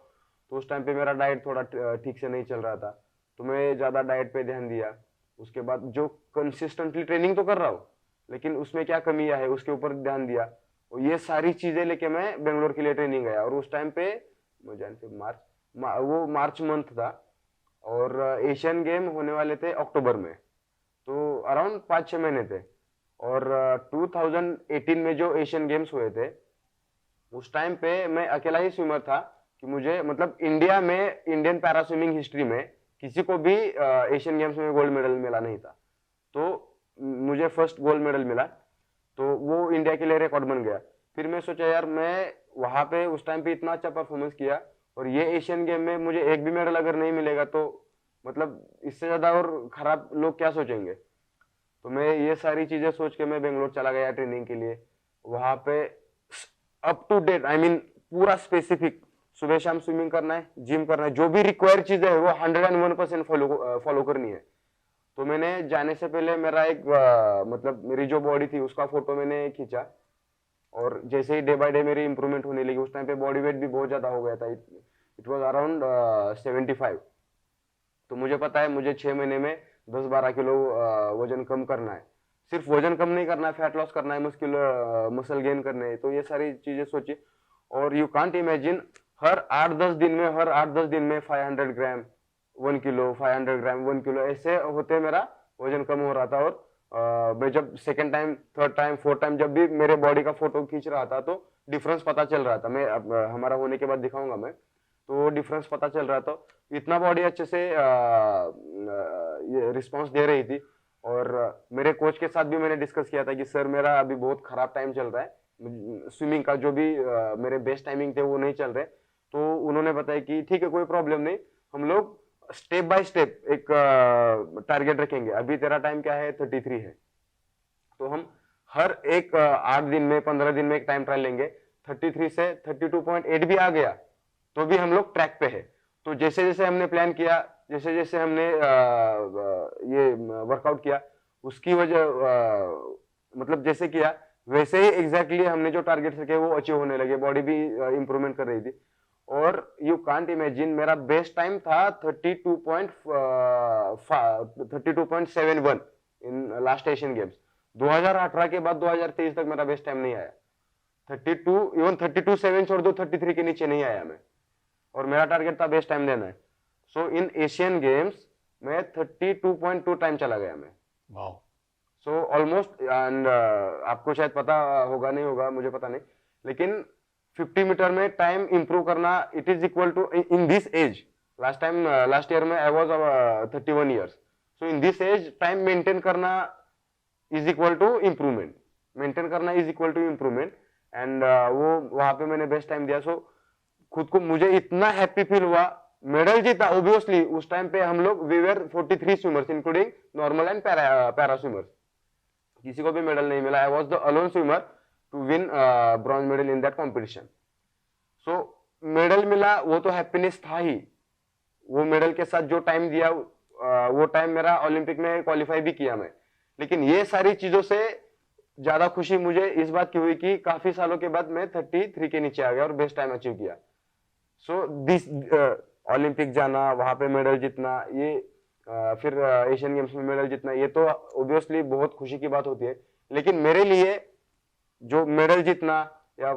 तो उस टाइम पे मेरा डाइट थोड़ा ठीक से नहीं चल रहा था, तो मैं ज्यादा डाइट पे ध्यान दिया। उसके बाद जो कंसिस्टेंटली ट्रेनिंग तो कर रहा हूँ लेकिन उसमें क्या कमियां है उसके ऊपर ध्यान दिया, और ये सारी चीजें लेके मैं बेंगलोर के लिए ट्रेनिंग गया। और उस टाइम पे वो मार्च मंथ था और एशियन गेम होने वाले थे अक्टूबर में, तो अराउंड 5-6 महीने थे। और 2018 में जो एशियन गेम्स हुए थे उस टाइम पे मैं अकेला ही स्विमर था कि मुझे, मतलब इंडिया में, इंडियन पैरा स्विमिंग हिस्ट्री में किसी को भी एशियन गेम्स में गोल्ड मेडल मिला नहीं था। तो मुझे फर्स्ट गोल्ड मेडल मिला, तो वो इंडिया के लिए रिकॉर्ड बन गया। फिर मैं सोचा यार मैं वहां पे उस टाइम पे इतना अच्छा परफॉर्मेंस किया और ये एशियन गेम में मुझे एक भी मेडल अगर नहीं मिलेगा तो मतलब इससे ज्यादा और खराब लोग क्या सोचेंगे। तो मैं ये सारी चीजें सोच के मैं बेंगलोर चला गया ट्रेनिंग के लिए। वहां पे up to date, I mean पूरा स्पेसिफिक, सुबह शाम स्विमिंग करना है, जिम करना है, जो भी रिक्वायर्ड चीजें है वो 101% फॉलो करनी है। तो मैंने जाने से पहले मेरा एक मतलब मेरी जो बॉडी थी उसका फोटो मैंने खींचा, और जैसे ही डे बाय डे मेरी इंप्रूवमेंट होने लगी, उस टाइम पे बॉडी वेट भी बहुत ज्यादा हो गया था, इट वाज अराउंड 75। तो मुझे पता है मुझे 6 महीने में 10-12 किलो वजन कम करना है। सिर्फ वजन कम नहीं करना है, फैट लॉस करना है, मसल गेन करने हैं। तो ये सारी चीजें सोची, और यू कांट इमेजिन हर 8-10 दिन में 500 ग्राम 1 किलो, 500 ग्राम 1 किलो ऐसे होते मेरा वजन कम हो रहा था। और मैं जब second time, third time, fourth time जब भी मेरे बॉडी का फोटो खींच रहा था तो डिफरेंस पता चल रहा था। मैं अब हमारा होने के बाद दिखाऊंगा मैं। तो डिफरेंस पता चल रहा था। इतना बॉडी अच्छे से ये रिस्पॉन्स दे रही थी। और मेरे कोच के साथ भी मैंने डिस्कस किया था कि सर मेरा अभी बहुत खराब टाइम चल रहा है, स्विमिंग का जो भी मेरे बेस्ट टाइमिंग थे वो नहीं चल रहे। तो उन्होंने बताया कि ठीक है कोई प्रॉब्लम नहीं, हम लोग स्टेप बाय स्टेप एक टारगेट रखेंगे। अभी तेरा टाइम क्या है, 33 है, तो हम हर एक 8 दिन में 15 दिन में एक टाइम ट्रायल लेंगे। 33 से 32.8 भी आ गया तो भी हम लोग ट्रैक पे है। तो जैसे जैसे हमने प्लान किया, जैसे जैसे हमने ये वर्कआउट किया, उसकी वजह मतलब जैसे किया वैसे ही एग्जैक्टली हमने जो टारगेट रखे वो अचीव होने लगे, बॉडी भी इंप्रूवमेंट कर रही थी। और यू कांट इमेजिन, मेरा बेस्ट टाइम था 32.71 इन लास्ट एशियन गेम्स। 2018 के बाद 2023 तक मेरा बेस्ट टाइम नहीं आया। 32, इवन 32.7 छोड़ दो, 33 के नीचे नहीं आया मैं, और मेरा टारगेट था बेस्ट टाइम देना है। सो इन एशियन गेम्स में 32.2 टाइम चला गया मैं। वाओ। सो ऑलमोस्ट, एंड आपको शायद पता होगा नहीं होगा, मुझे पता नहीं, लेकिन 50 मीटर में टाइम इंप्रूव करना, it is equal to in this age, last year में I was 31 years. So in this age time maintain करना is equal to improvement, maintain करना is equal to improvement. And वो वहां पे मैंने बेस्ट टाइम दिया। सो खुद को मुझे इतना हैप्पी फील हुआ। मेडल जीता ऑब्वियसली, उस टाइम पे हम लोग we were 43 swimmers including normal and para swimmers, किसी को भी मेडल नहीं मिला। I was the alone swimmer to win bronze medal in that competition. So medal मिला वो तो हैप्पीनेस था ही, वो मेडल के साथ जो टाइम दिया वो टाइम मेरा ओलंपिक में क्वालिफाई भी किया मैं। लेकिन ये सारी चीजों से ज्यादा खुशी मुझे इस बात की हुई कि काफी सालों के बाद मैं 33 के नीचे आ गया और बेस्ट टाइम अचीव किया। सो दिस ओलंपिक जाना, वहां पे मेडल जीतना, ये फिर एशियन गेम्स में मेडल जीतना, ये तो ऑब्वियसली बहुत खुशी की बात होती है। लेकिन मेरे लिए जो मेडल जीतना या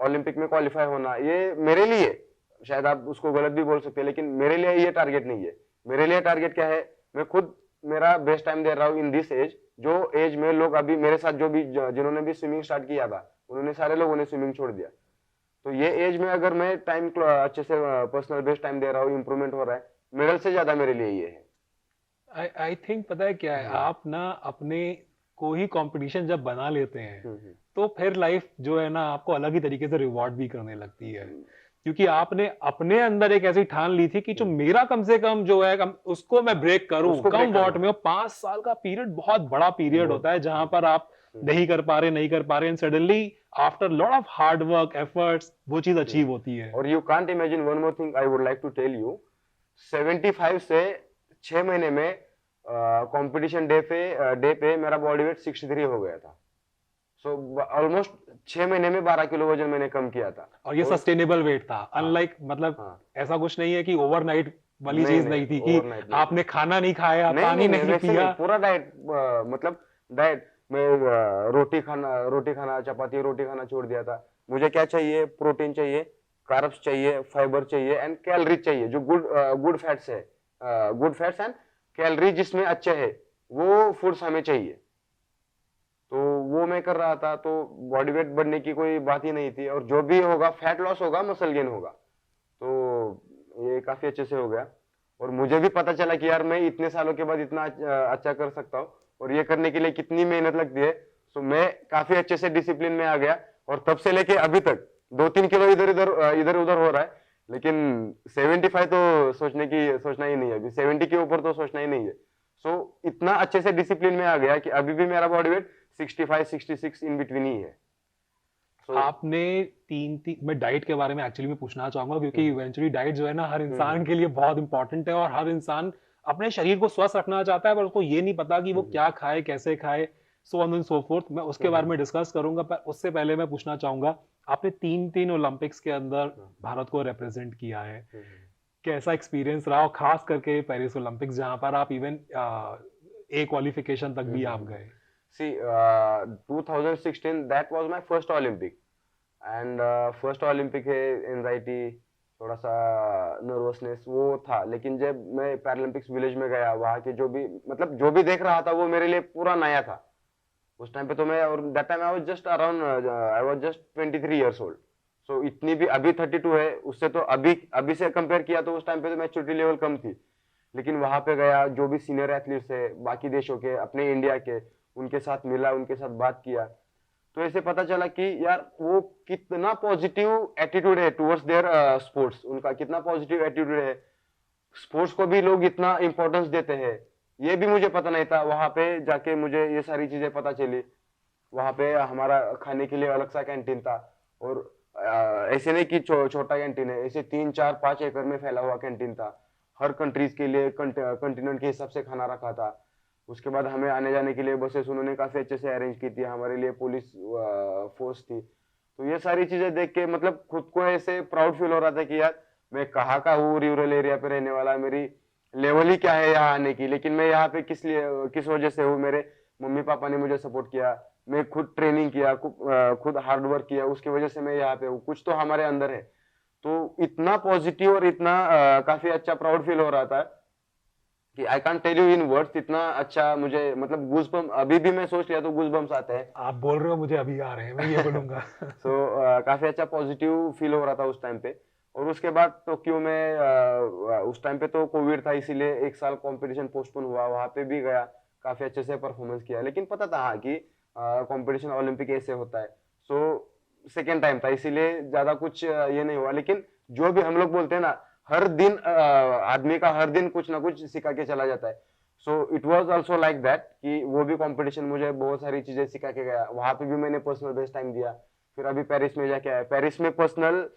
ओलंपिक में क्वालिफाई होना, ये मेरे लिए, शायद आप उसको गलत भी बोल सकते हैं, लेकिन मेरे लिए ये टारगेट नहीं है। मेरे लिए टारगेट क्या है, मैं खुद मेरा बेस्ट टाइम दे रहा हूँ इन दिस एज। जो एज में लोग अभी मेरे साथ जो भी जिन्होंने भी स्विमिंग स्टार्ट किया था, उन्होंने सारे लोगों ने स्विमिंग छोड़ दिया। तो ये एज में अगर मैं टाइम अच्छे से पर्सनल बेस्ट टाइम दे रहा हूँ, इंप्रूवमेंट हो रहा है, मेडल से ज्यादा मेरे लिए ये है। आई थिंक पता है क्या है, आप ना अपने को ही कंपटीशन जब बना लेते हैं तो फिर लाइफ जो है ना आपको अलग ही तरीके से रिवॉर्ड भी करने लगती है, क्योंकि आपने अपने अंदर एक ऐसी ठान ली थी कि जो मेरा कम से कम जो है उसको मैं ब्रेक करूं, कम वॉट में। 5 साल का पीरियड बहुत बड़ा पीरियड होता है जहां पर आप नहीं कर पा रहे and suddenly after lot of hard work efforts वो चीज अचीव होती है। और you can't imagine, one more thing I would like to tell you, 75 से 6 महीने में कंपटीशन डे पे मेरा बॉडी वेट 63 हो गया था। सो ऑलमोस्ट 6 महीने में 12 किलो वजन मैंने कम किया था। और ये सस्टेनेबल वेट था, अनलाइक मतलब ऐसा कुछ नहीं है कि ओवरनाइट वाली चीज नहीं थी कि आपने खाना नहीं खाया, पानी नहीं पिया। पूरा डाइट, मतलब डाइट में रोटी खाना चपाती रोटी खाना छोड़ दिया था। मुझे क्या चाहिए, प्रोटीन चाहिए, कार्ब्स चाहिए, फाइबर चाहिए एंड कैलोरी चाहिए, जो गुड फैट्स है, गुड फैट्स एंड कैलोरी जिसमें अच्छे है, वो फूड्स हमें चाहिए। तो वो मैं कर रहा था, तो बॉडी वेट बढ़ने की कोई बात ही नहीं थी। और जो भी होगा, फैट लॉस होगा, मसल गेन होगा, तो ये काफी अच्छे से हो गया। और मुझे भी पता चला कि यार मैं इतने सालों के बाद इतना अच्छा कर सकता हूँ, और ये करने के लिए कितनी मेहनत लगती है। तो मैं काफी अच्छे से डिसिप्लिन में आ गया, और तब से लेके अभी तक 2-3 किलो इधर उधर हो रहा है। लेकिन 75 तो सोचना ही नहीं है, अभी 70 के ऊपर तो सोचना ही नहीं है। सो इतना अच्छे से डिसिप्लिन में आ गया कि अभी भी मेरा बॉडी वेट 65-66 इन बिटवीन ही है। आपने मैं डाइट के बारे में एक्चुअली में पूछना चाहूंगा, क्योंकि इवेंचुअली डाइट जो है ना हर इंसान के लिए बहुत इंपॉर्टेंट है, और हर इंसान अपने शरीर को स्वस्थ रखना चाहता है, पर उसको ये नहीं पता कि वो क्या खाए, कैसे खाए, so on and so fourth. मैं उसके बारे में डिस्कस करूंगा, पर उससे पहले मैं पूछना चाहूंगा, आपने 3 ओलंपिक्स के अंदर भारत को रिप्रेजेंट किया है, कैसा एक्सपीरियंस रहा, और खास करके पेरिस ओलंपिक्स जहां पर आप इवन ए क्वालिफिकेशन तक भी आप गए? See, 2016 that was my first Olympic, and first Olympic है, एंजाइटी, थोड़ा सा नर्वसनेस वो था। लेकिन जब मैं पैरालंपिक्स विलेज में गया, वहाँ के जो भी मतलब जो भी देख रहा था वो मेरे लिए पूरा नया था उस टाइम पे। तो मैं, और that time I was just 23 years old. So इतनी भी अभी 32 है, उससे तो अभी अभी से कंपेयर किया तो उस टाइम पे तो मैच्योरिटी लेवल कम थी। लेकिन वहां पे गया, जो भी सीनियर एथलीट्स है बाकी देशों के, अपने इंडिया के, उनके साथ मिला, उनके साथ बात किया, तो ऐसे पता चला कि यार वो कितना पॉजिटिव एटीट्यूड है टुवर्ड्स देयर स्पोर्ट्स, उनका कितना पॉजिटिव एटीट्यूड है, स्पोर्ट्स को भी लोग इतना इंपॉर्टेंस देते हैं। ये भी मुझे पता नहीं था, वहां पे जाके मुझे ये सारी चीजें पता चली। वहां पे हमारा खाने के लिए अलग सा कैंटीन था, और ऐसे नहीं कि छोटा कैंटीन है, ऐसे 3 4 5 एकड़ में फैला हुआ कैंटीन था। हर कंट्रीज के लिए कंटिनेंट के हिसाब से खाना रखा था। उसके बाद हमें आने जाने के लिए बसेस उन्होंने काफी अच्छे से अरेंज की थी, हमारे लिए पुलिस फोर्स थी। तो ये सारी चीजें देख के मतलब खुद को ऐसे प्राउड फील हो रहा था कि यार मैं कहाँ का हूँ, रूरल एरिया पे रहने वाला, मेरी लेवल ही क्या है यहाँ आने की, लेकिन मैं यहाँ पे किस लिए, किस वजह से हूँ, मेरे मम्मी पापा ने मुझे सपोर्ट किया, मैं खुद ट्रेनिंग किया, खुद हार्ड वर्क किया, उसकी वजह से मैं यहाँ पे हूँ, कुछ तो हमारे अंदर है। तो इतना पॉजिटिव और इतना काफी अच्छा प्राउड फील हो रहा था कि I can't tell you in words. इतना अच्छा मुझे मतलब गूज बम्स, अभी भी मैं सोच लिया तो गूज बम्स आते हैं। आप बोल रहे हो मुझे अभी आ रहे हैं, मैं ये बोलूंगा। सो काफी अच्छा पॉजिटिव फील हो रहा था उस टाइम पे। और उसके बाद टोक्यो में उस टाइम पे तो कोविड था, इसीलिए 1 साल कंपटीशन पोस्टपोन हुआ, वहां पे भी गया, काफी अच्छे से परफॉर्मेंस किया, लेकिन पता था हाँ कि कंपटीशन ओलंपिक ऐसे होता है। सो सेकेंड टाइम था, इसीलिए ज्यादा कुछ ये नहीं हुआ। लेकिन जो भी हम लोग बोलते हैं ना, हर दिन आदमी का हर दिन कुछ ना कुछ सिखा के चला जाता है। So it was also like that कि वो भी कंपटीशन मुझे बहुत सारी चीजें सिखा के गया, वहां पे भी मैंने पर्सनल बेस्ट टाइम दिया। फिर अभी पेरिस में जाके आया, पेरिस में पर्सनल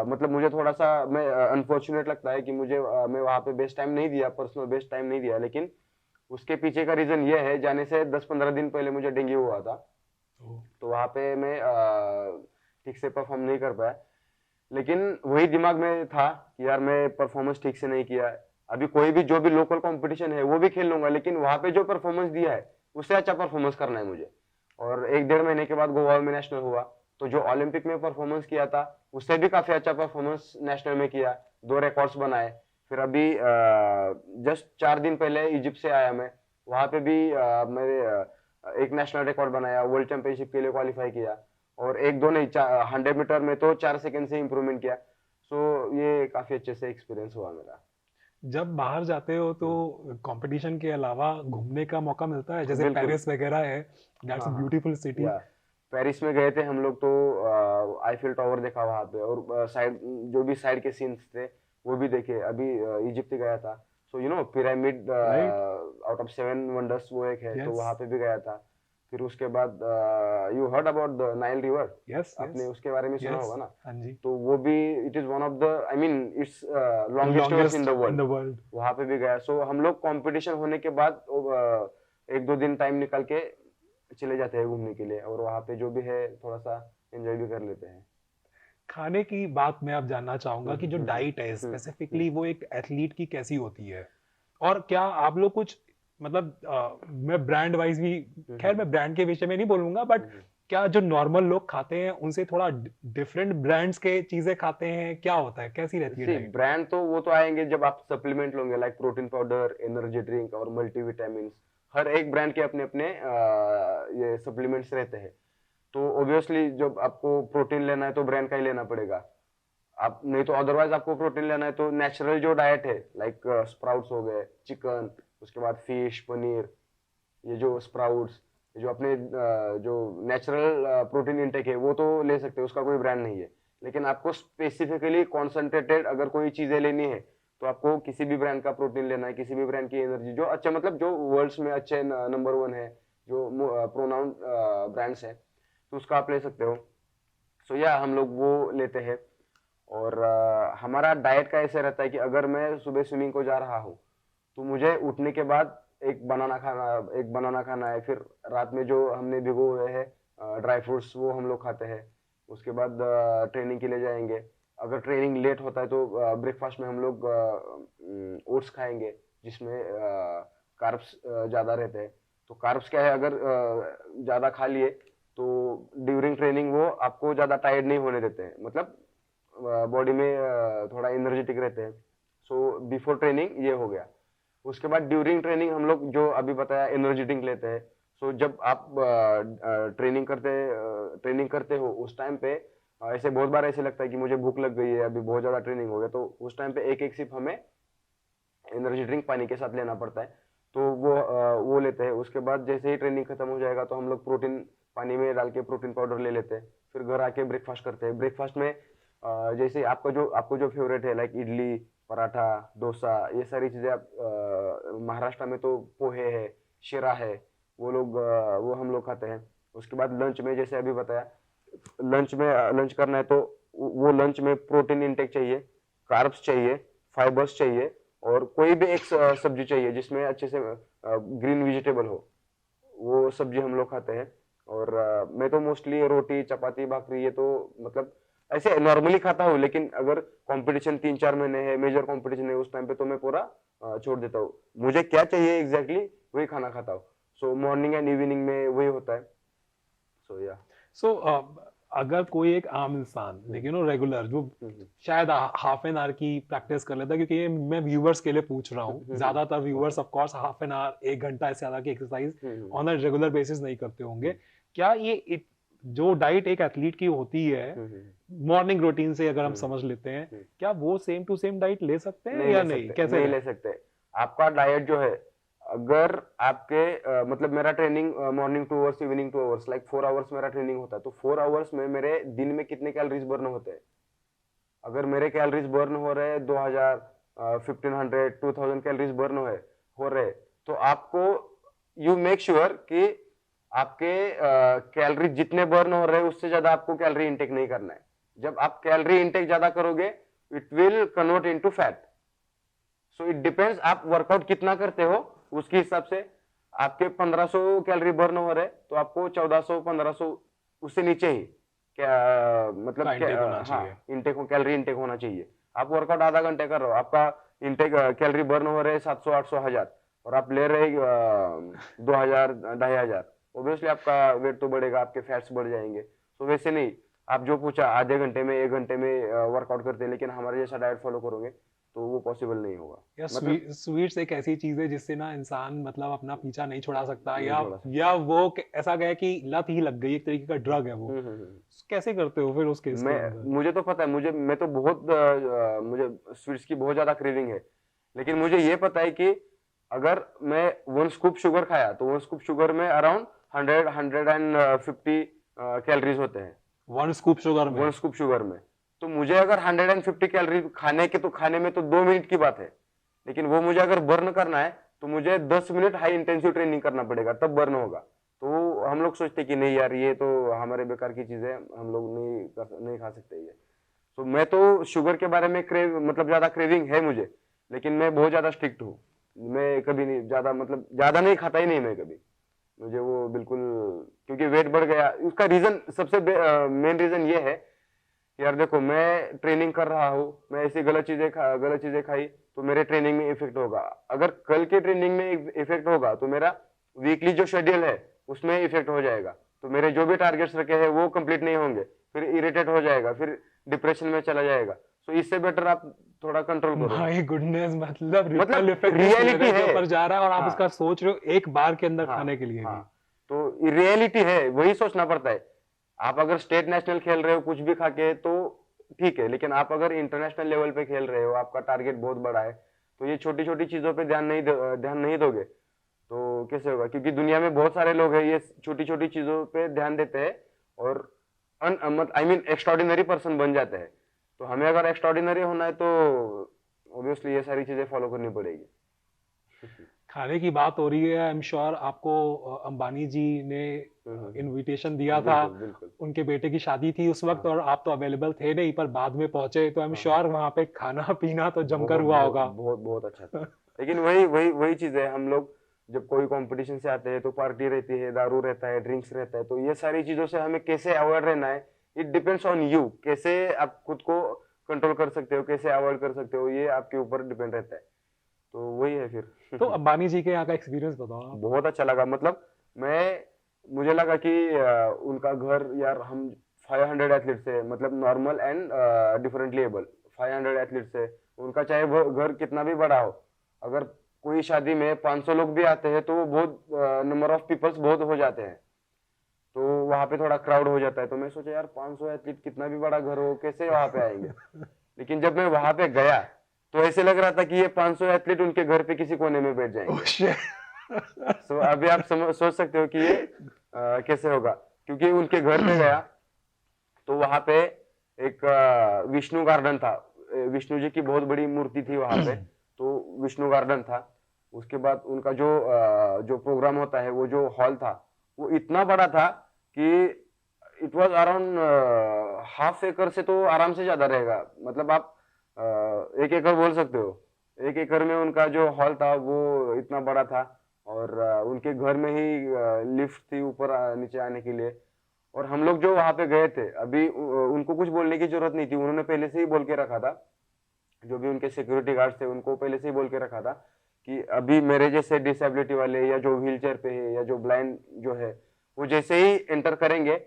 मतलब मुझे थोड़ा सा मैं अनफॉर्चुनेट लगता है कि मुझे मैं वहां पे बेस्ट टाइम नहीं दिया, पर्सनल बेस्ट टाइम नहीं दिया। लेकिन उसके पीछे का रीजन ये है, जाने से 10 15 दिन पहले मुझे डेंगू हुआ था, तो वहां पे मैं ठीक से परफॉर्म नहीं कर पाया। लेकिन वही दिमाग में था कि यार मैं परफॉर्मेंस ठीक से नहीं किया, अभी कोई भी जो भी लोकल कंपटीशन है वो भी खेल लूंगा, लेकिन वहां पे जो परफॉर्मेंस दिया है उससे अच्छा परफॉर्मेंस करना है मुझे। और 1 1.5 महीने के बाद गोवा में नेशनल हुआ, तो जो ओलंपिक में परफॉर्मेंस किया था उससे भी काफी अच्छा परफॉर्मेंस नेशनल में किया, 2 रिकॉर्ड्स बनाए। फिर अभी जस्ट 4 दिन पहले इजिप्ट से आया मैं, वहां पे भी मेरे एक नेशनल रिकॉर्ड बनाया, वर्ल्ड चैंपियनशिप के लिए क्वालिफाई किया, और एक दो नहीं 100 मीटर में तो 4 सेकंड से इंप्रूवमेंट किया। सो ये काफी अच्छे से एक्सपीरियंस हुआ मेरा। जब बाहर जाते हो तो कंपटीशन के अलावा घूमने का मौका मिलता है, जैसे बिल्कुल। पेरिस वगैरह है, दैट्स अ हाँ हाँ। Beautiful city. या पेरिस में गए थे हम लोग, तो आईफिल टावर देखा वहां पे, और साइड जो भी साइड के सीन्स थे वो भी देखे। अभी इजिप्ट गया था, so you know pyramid right. Out of 7 wonders वो एक है, तो यस वहां पे भी गया था। फिर उसके बाद you heard about the Nile river, yes आपने यस उसके बारे में सुना यस। होगा ना? हाँ जी। तो वो भी it is one of the, I mean it's longest reverse in longest the in world. The world. वहां पे भी गया। सो हम लोग कंपटीशन होने के बाद 1 2 दिन टाइम निकाल के चले जाते हैं घूमने के लिए, और वहां पे जो भी है थोड़ा सा एंजॉय भी कर लेते हैं। खाने की बात मैं अब जानना चाहूंगा कि जो हम्म। डाइट है हम्म। स्पेसिफिकली वो एक एथलीट की कैसी होती है, और क्या आप लोग कुछ मतलब मैं ब्रांड वाइज भी, खैर मैं ब्रांड के विषय में नहीं बोलूंगा, बट क्या जो नॉर्मल लोग खाते हैं उनसे थोड़ा डिफरेंट ब्रांड्स के चीजें खाते हैं, क्या होता है, कैसी रहती है सी डाइट? ब्रांड तो वो तो आएंगे जब आप सप्लीमेंट लोगे, like protein powder, energy drink और मल्टीविटामिन। हर एक ब्रांड के अपने अपने ये सप्लीमेंट्स रहते हैं। तो ऑब्वियसली जब आपको प्रोटीन लेना है तो ब्रांड का ही लेना पड़ेगा। आप नहीं तो अदरवाइज आपको प्रोटीन लेना है तो नेचुरल जो डाइट है, लाइक स्प्राउट्स हो गए, चिकन, उसके बाद फिश, पनीर, ये जो स्प्राउट्स, ये जो अपने जो नेचुरल प्रोटीन इंटेक है वो तो ले सकते हैं, उसका कोई ब्रांड नहीं है। लेकिन आपको स्पेसिफिकली कॉन्सेंट्रेटेड अगर कोई चीजें लेनी है तो आपको किसी भी ब्रांड का प्रोटीन लेना है, किसी भी ब्रांड की एनर्जी जो अच्छा, मतलब जो वर्ल्ड्स में अच्छे नंबर 1 है, जो प्रोनाउंड ब्रांड्स है, तो उसका आप ले सकते हो। सो या हम लोग वो लेते हैं। और हमारा डाइट का ऐसे रहता है कि अगर मैं सुबह स्विमिंग को जा रहा हूँ तो मुझे उठने के बाद एक बनाना खाना है। फिर रात में जो हमने भिगो हुए हैं ड्राई फ्रूट्स वो हम लोग खाते हैं। उसके बाद ट्रेनिंग के लिए जाएंगे, अगर ट्रेनिंग लेट होता है तो ब्रेकफास्ट में हम लोग ओट्स खाएंगे, जिसमें कार्ब्स ज़्यादा रहते हैं। तो कार्ब्स क्या है, अगर ज़्यादा खा लिए तो ड्यूरिंग ट्रेनिंग वो आपको ज़्यादा टायर्ड नहीं होने देते हैं, मतलब बॉडी में थोड़ा एनर्जेटिक रहते हैं। सो बिफोर ट्रेनिंग ये हो गया। उसके बाद ड्यूरिंग ट्रेनिंग हम लोग जो अभी बताया एनर्जी ड्रिंक लेते हैं। सो जब आप ट्रेनिंग करते हो उस टाइम पे ऐसे बहुत बार ऐसे लगता है कि मुझे भूख लग गई है, अभी बहुत ज्यादा ट्रेनिंग हो गया, तो उस टाइम पे एक एक सिप हमें एनर्जी ड्रिंक पानी के साथ लेना पड़ता है। तो वो लेते हैं। उसके बाद जैसे ही ट्रेनिंग खत्म हो जाएगा तो हम लोग प्रोटीन पानी में डाल के प्रोटीन पाउडर ले लेते हैं। फिर घर आके ब्रेकफास्ट करते हैं। ब्रेकफास्ट में जैसे आपको जो फेवरेट है, लाइक इडली, पराठा, डोसा, ये सारी चीजें आप महाराष्ट्र में तो पोहे है, शिरा है, वो हम लोग खाते हैं। उसके बाद लंच में जैसे अभी बताया, लंच करना है तो वो लंच में प्रोटीन इंटेक चाहिए, कार्ब्स चाहिए, फाइबर्स चाहिए, और कोई भी एक सब्जी चाहिए जिसमें अच्छे से ग्रीन वेजिटेबल हो, वो सब्जी हम लोग खाते हैं। और मैं तो मोस्टली रोटी, चपाती, भाकरी, ये तो मतलब ऐसे नॉर्मली खाता हूँ, लेकिन अगर कंपटीशन 3-4 महीने है, मेजर कंपटीशन है, उस टाइम पे तो मैं पूरा छोड़ देता हूँ। मुझे क्या चाहिए एग्जैक्टली वही खाना खाता हूँ। सो मॉर्निंग एंड इवनिंग में वही होता है। सो या सो अगर कोई एक आम इंसान लेकिन वो रेगुलर जो शायद हाफ एन आवर की प्रैक्टिस कर लेता है, क्योंकि ये मैं व्यूवर्स के लिए पूछ रहा हूँ, ज्यादातर viewers of course half an hour 1 घंटा से ज्यादा की exercise on a regular basis नहीं करते होंगे। क्या ये जो डाइट एक एथलीट की होती है मॉर्निंग रूटीन से अगर हम समझ लेते हैं, क्या वो सेम टू सेम डाइट ले सकते हैं या नहीं, कैसे नहीं ले सकते। आपका डाइट जो है, अगर आपके मतलब मेरा training morning 2 hours, evening 2 hours, like 4 hours मेरा ट्रेनिंग होता है, तो 4 आवर्स में मेरे दिन में कितने कैलोरीज बर्न होते हैं? अगर मेरे कैलोरीज बर्न हो रहे हैं 2000, 1500, 2000 कैलोरीज बर्न हो रहे, तो आपको यू मेक श्योर कि आपके कैलोरी जितने बर्न हो रहे हैं उससे ज्यादा आपको कैलोरी इंटेक नहीं करना है। जब आप कैलोरी इंटेक ज्यादा करोगे, it will convert into fat. So it depends आप वर्कआउट कितना करते हो, उसके हिसाब से। आपके 1500 कैलोरी बर्न हो रहे तो आपको 1400, 1500, उससे नीचे ही क्या मतलब इंटेक होना हाँ, चाहिए। कैलोरी इंटेक होना चाहिए। आप वर्कआउट आधा घंटे कर रहे हो, आपका इंटेक कैलोरी बर्न हो रहे 700, 800, 1000, और आप ले रहे 2000, 2500, ऑब्वियसली आपका वेट तो बढ़ेगा, आपके फैट्स बढ़ जाएंगे। तो वैसे नहीं, आप जो पूछा आधे घंटे में, 1 घंटे में वर्कआउट करते हैं, लेकिन हमारे जैसा डाइट फॉलो करोगे तो वो पॉसिबल नहीं होगा। या मतलब स्वीट्स एक ऐसी चीज है जिससे ना इंसान मतलब अपना पीछा नहीं छुड़ा सकता, नहीं या छोड़ा सकता। ऐसा गया कि लत ही लग गई, एक तरीके का ड्रग है वो। कैसे करते हो फिर उस केस के अंदर? मुझे तो पता है, मैं तो बहुत मुझे स्वीट्स की बहुत ज्यादा क्रेविंग है, लेकिन मुझे ये पता है कि अगर मैं 1 स्कूप शुगर खाया तो 1 स्कूप शुगर में अराउंड 150 कैलोरीज होते हैं। 1 स्कूप शुगर में? 1 स्कूप शुगर में तो मुझे अगर 150 कैलोरी खाने में तो 2 मिनट की बात है, लेकिन वो मुझे अगर बर्न करना है तो मुझे 10 मिनट हाई इंटेंसिव ट्रेनिंग करना पड़ेगा, तब बर्न होगा। तो हम लोग सोचते कि नहीं यार, ये तो हमारे बेकार की चीज है, हम लोग नहीं खा सकते ये। तो मैं तो शुगर के बारे में मतलब ज्यादा क्रेविंग है मुझे, लेकिन मैं बहुत ज्यादा स्ट्रिक्ट हूँ। मैं कभी नहीं ज्यादा, मतलब ज्यादा नहीं खाता ही नहीं मैं कभी। मुझे वो बिल्कुल, क्योंकि वेट बढ़ गया। उसका रीजन, सबसे मेन रीजन ये है, यार देखो, मैं ट्रेनिंग कर रहा हूँ, मैं ऐसी गलत चीजें खाई तो मेरे ट्रेनिंग में इफेक्ट होगा। अगर कल के ट्रेनिंग में इफेक्ट होगा तो मेरा वीकली जो शेड्यूल है उसमें इफेक्ट हो जाएगा, तो मेरे जो भी टारगेट्स रखे हैं वो कंप्लीट नहीं होंगे, फिर इरिटेट हो जाएगा, फिर डिप्रेशन में चला जाएगा। तो इससे बेटर आप थोड़ा कंट्रोल करो। माय गुडनेस, मतलब मतलब रिपल इफेक्ट रियलिटी है। ऊपर जा रहा है और आप हाँ, उसका सोच रहे हो एक बार के अंदर हाँ, खाने के लिए भी। हाँ, तो रियलिटी है, वही सोचना पड़ता है। आप अगर स्टेट नेशनल खेल रहे हो कुछ भी खा के तो ठीक है, लेकिन आप अगर इंटरनेशनल लेवल पे खेल रहे हो, आपका टारगेट बहुत बड़ा है, तो ये छोटी छोटी चीजों पे ध्यान नहीं दोगे तो कैसे होगा? क्योंकि दुनिया में बहुत सारे लोग हैं ये छोटी छोटी चीजों पे ध्यान देते हैं और आई मीन एक्स्ट्राऑर्डिनरी पर्सन बन जाते हैं। तो हमें अगर एक्स्ट्राऑर्डिनरी होना है तो ऑब्वियसली ये सारी चीजें फॉलो करनी पड़ेगी। खाने की बात हो रही है, आई एम श्योर आपको अंबानी जी ने इनविटेशन दिया था। बिल्कुल, बिल्कुल। उनके बेटे की शादी थी उस वक्त और आप तो अवेलेबल थे नहीं, पर बाद में पहुंचे, तो आई एम श्योर वहां पे खाना पीना तो जमकर हुआ होगा। बहुत बहुत अच्छा था। लेकिन वही चीज है, हम लोग जब कोई कंपटीशन से आते हैं तो पार्टी रहती है, दारू रहता है, ड्रिंक्स रहता है, तो ये सारी चीजों से हमें कैसे अवॉइड रहना है, इट डिपेंड्स ऑन यू। कैसे आप खुद को कंट्रोल कर सकते हो, कैसे अवॉइड कर सकते हो, ये आपके ऊपर डिपेंड रहता है। तो वही है फिर। तो अंबानी जी के यहाँ का एक्सपीरियंस बताओ आप। बहुत अच्छा लगा। मतलब मुझे लगा कि उनका घर, यार हम 500 एथलीट से, मतलब normal and differently able 500 athlete से, उनका चाहे वो घर कितना भी बड़ा हो, अगर कोई शादी में 500 लोग भी आते हैं तो वो बहुत नंबर ऑफ पीपल्स बहुत हो जाते हैं। तो वहां पे थोड़ा क्राउड हो जाता है, तो मैं सोचा यार 500 एथलीट कितना भी बड़ा घर हो कैसे वहां पे आएंगे। लेकिन जब मैं वहां पे गया तो ऐसे लग रहा था कि ये 500 एथलीट उनके घर पे किसी कोने में बैठ ओह जाएंगे। शिट। सो अभी आप सोच सकते हो कि ये कैसे होगा, क्योंकि उनके घर पे गया तो वहां पे एक विष्णु गार्डन था। विष्णु जी की बहुत बड़ी मूर्ति थी वहां पे, तो विष्णु गार्डन था। उसके बाद उनका जो प्रोग्राम होता है, वो जो हॉल था वो इतना बड़ा था कि इट वाज अराउंड हाफ एकड़ से तो आराम से ज्यादा रहेगा। मतलब आप 1 एकड़ बोल सकते हो। 1 एकड़ में उनका जो हॉल था वो इतना बड़ा था, और उनके घर में ही लिफ्ट थी ऊपर नीचे आने के लिए। और हम लोग जो वहां पे गए थे, अभी उनको कुछ बोलने की जरूरत नहीं थी, उन्होंने पहले से ही बोल के रखा था। जो भी उनके सिक्योरिटी गार्ड्स थे उनको पहले से ही बोल के रखा था कि अभी मेरे जैसे डिसेबिलिटी वाले या जो व्हील चेयर पे है या जो ब्लाइंड जो है, वो जैसे ही एंटर करेंगे,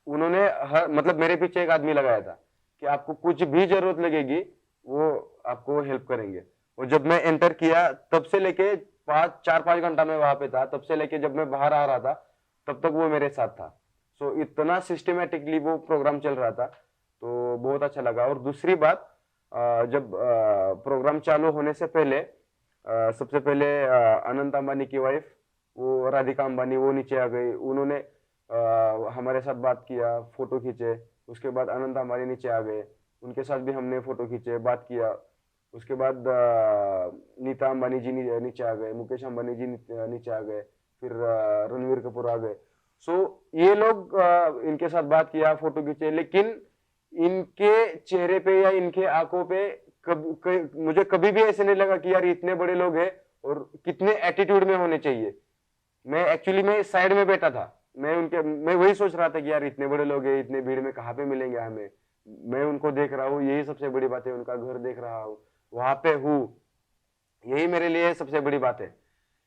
उन्होंने हर मतलब मेरे पीछे एक आदमी लगाया था कि आपको कुछ भी जरूरत लगेगी वो आपको हेल्प करेंगे। और जब मैं एंटर किया तब से लेके 4-5 घंटा मैं वहां पे था, तब से लेके जब मैं बाहर आ रहा था तब तक वो मेरे साथ था। सो इतना सिस्टमेटिकली वो प्रोग्राम चल रहा था, तो बहुत अच्छा लगा। और दूसरी बात, जब प्रोग्राम चालू होने से पहले सबसे पहले अनंत अंबानी की वाइफ वो राधिका अंबानी वो नीचे आ गई। उन्होंने हमारे साथ बात किया, फोटो खींचे। उसके बाद अनंत अंबानी नीचे आ गए, उनके साथ भी हमने फोटो खींचे, बात किया। उसके बाद नीता अंबानी जी नीचे आ गए, मुकेश अंबानी जी नीचे आ गए, फिर रणवीर कपूर आ गए। सो ये लोग इनके साथ बात किया, फोटो खींचे, लेकिन इनके चेहरे पे या इनके आंखों पे मुझे कभी भी ऐसे नहीं लगा कि यार इतने बड़े लोग हैं और कितने एटीट्यूड में होने चाहिए। मैं साइड में बैठा था, मैं वही सोच रहा था कि यार इतने बड़े लोग हैं, इतने भीड़ में कहाँ पे मिलेंगे हमें। मैं उनको देख रहा हूँ, यही सबसे बड़ी बात है। उनका घर देख रहा हूँ, वहां पे हूँ, यही मेरे लिए सबसे बड़ी बात है।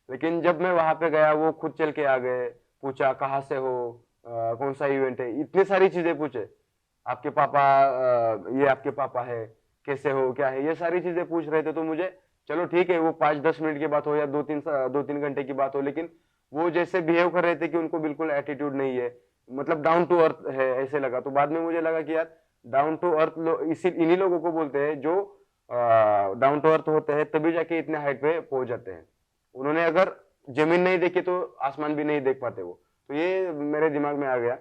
लेकिन जब मैं वहां पे गया, वो खुद चल के आ गए, पूछा कहाँ से हो, कौन सा इवेंट है, इतनी सारी चीजें पूछे। आपके पापा, ये आपके पापा है, कैसे हो, क्या है, ये सारी चीजें पूछ रहे थे। तो मुझे चलो ठीक है, वो 5-10 मिनट की बात हो या 2-3 घंटे की बात हो, लेकिन वो जैसे बिहेव कर रहे थे कि उनको बिल्कुल एटीट्यूड नहीं है, मतलब डाउन टू अर्थ है, ऐसे लगा। तो बाद में मुझे लगा कि यार डाउन टू अर्थ इसी इन्हीं लोगों को बोलते हैं जो डाउन टू अर्थ होते हैं, तभी जाके इतने हाइट पे पहुंच जाते हैं। उन्होंने अगर जमीन नहीं देखी तो आसमान भी नहीं देख पाते वो। तो ये मेरे दिमाग में आ गया।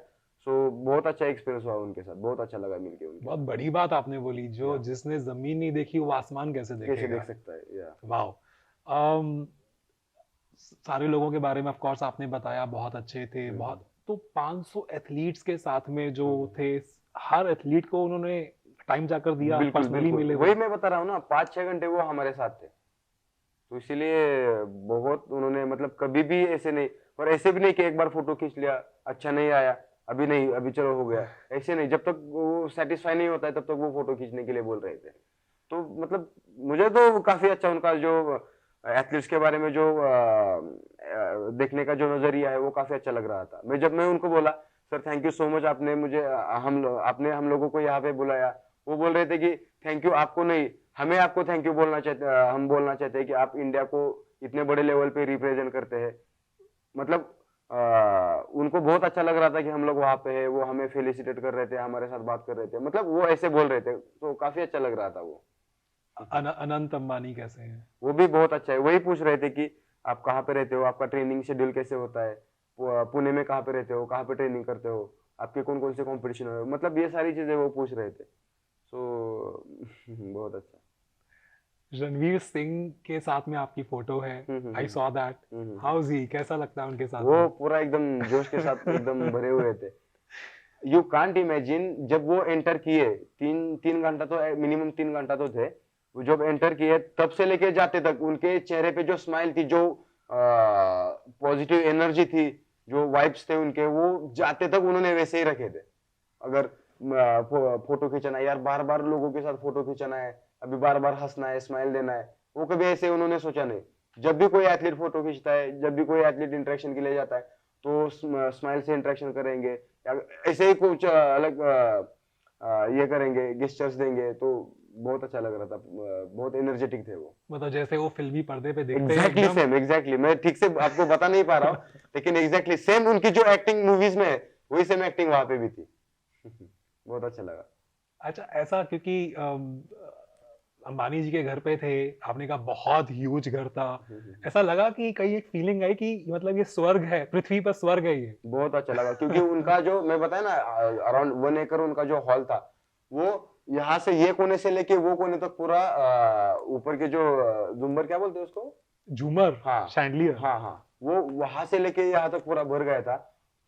सो बहुत अच्छा एक्सपीरियंस हुआ उनके साथ, बहुत अच्छा लगा मिलके उनके बहुत साथ। बड़ी बात आपने बोली, जो या जिसने जमीन नहीं देखी वो आसमान कैसे कैसे देखेगा। देख सकता है, या वाह। अम, सारे लोगों के बारे में ऑफ कोर्स आपने बताया, बहुत अच्छे थे, हम्म, बहुत। तो 500 एथलीट्स के साथ में जो हम्म, थे, हर एथलीट को उन्होंने टाइम जाकर दिया, बिल्कुल पर्सनली बिल्कुल मिले वही वो। मैं बता रहा हूँ ना, 5-6 घंटे वो हमारे साथ थे। तो इसीलिए बहुत उन्होंने मतलब कभी भी ऐसे नहीं, और ऐसे भी नहीं कि एक बार फोटो खींच लिया, अच्छा नहीं आया, अभी नहीं, अभी चलो हो गया, ऐसे नहीं। जब तक वो सेटिस्फाई नहीं होता है तब तक वो फोटो खींचने के लिए बोल रहे थे। तो मतलब मुझे तो काफी अच्छा उनका जो एथलीट्स के बारे में जो देखने का जो नजरिया है वो काफी अच्छा लग रहा था। मैं उनको बोला sir thank you so much, आपने मुझे आपने हम लोगों को यहाँ पे बुलाया। वो बोल रहे थे कि थैंक यू आपको नहीं, हमें आपको थैंक यू बोलना चाहते, हम बोलना चाहते हैं कि आप इंडिया को इतने बड़े लेवल पे रिप्रेजेंट करते हैं। मतलब उनको बहुत अच्छा लग रहा था कि हम लोग वहां पे है, वो हमें फेलिसिटेट कर रहे थे, हमारे साथ बात कर रहे थे, मतलब वो ऐसे बोल रहे थे, तो काफी अच्छा लग रहा था वो। अनंत अंबानी कैसे हैं? वो भी बहुत अच्छा है, वही पूछ रहे थे कि आप कहाँ पे रहते हो, आपका ट्रेनिंग शेड्यूल कैसे होता है, पुणे में कहाँ पे रहते हो, कहाँ पे ट्रेनिंग करते हो, आपके कौन कौन से कंपटीशन हो, मतलब ये सारी चीजें वो पूछ रहे थे। सो बहुत अच्छा। रणवीर सिंह के साथ में आपकी फोटो है, hmm hmm I hmm saw that. Hmm, hmm. How is he, कैसा लगता है उनके साथ वो में? पूरा एकदम जोश के साथ एकदम भरे हुए थे। यू कांट इमेजिन, जब वो एंटर किए, 3 3 घंटा तो मिनिमम 3 घंटा तो थे। वो जब एंटर किए तब से लेके जाते तक उनके चेहरे पे जो स्माइल थी, जो पॉजिटिव एनर्जी थी, जो वाइब्स थे उनके, वो जाते तक उन्होंने वैसे ही रखे थे। अगर फोटो खींचना है यार, बार बार लोगों के साथ फोटो खींचना है, अभी बार बार हंसना है, स्माइल देना है, वो कभी ऐसे उन्होंने सोचा नहीं। जब भी कोई एथलीट फोटो खींचता है, जब भी कोई एथलीट इंटरेक्शन के लिए जाता है, तो स्माइल से इंटरेक्शन करेंगे या ऐसे ही कुछ अलग ये करेंगे, गेस्चर्स देंगे। तो बहुत अच्छा लग रहा था, बहुत एनर्जेटिक थे वो। मतलब जैसे वो फिल्मी पर्दे पे दिखते हैं एग्जैक्टली एकदम। सेम, एग्जैक्टली मैं ठीक से आपको बता नहीं पा रहा हूँ, लेकिन एग्जैक्टली सेम उनकी जो एक्टिंग मूवीज में है वही सेम एक्टिंग वहां पे भी थी। बहुत अच्छा लगा। अच्छा, ऐसा क्योंकि अंबानी जी के घर पे थे, आपने कहा बहुत ह्यूज घर था, ऐसा लगा कि कहीं एक फीलिंग आई कि मतलब ये स्वर्ग है, पृथ्वी पर स्वर्ग है ये? बहुत अच्छा लगा क्योंकि उनका जो मैं बताया ना अराउंड 1 एकड़ उनका जो हॉल था, वो यहाँ से ये कोने से लेके वो कोने तक पूरा ऊपर के जो झुम्बर क्या बोलते हैं उसको, झूमर, हाँ शैंडलियर। हाँ हाँ, वो वहां से लेके यहाँ तक पूरा भर गया था।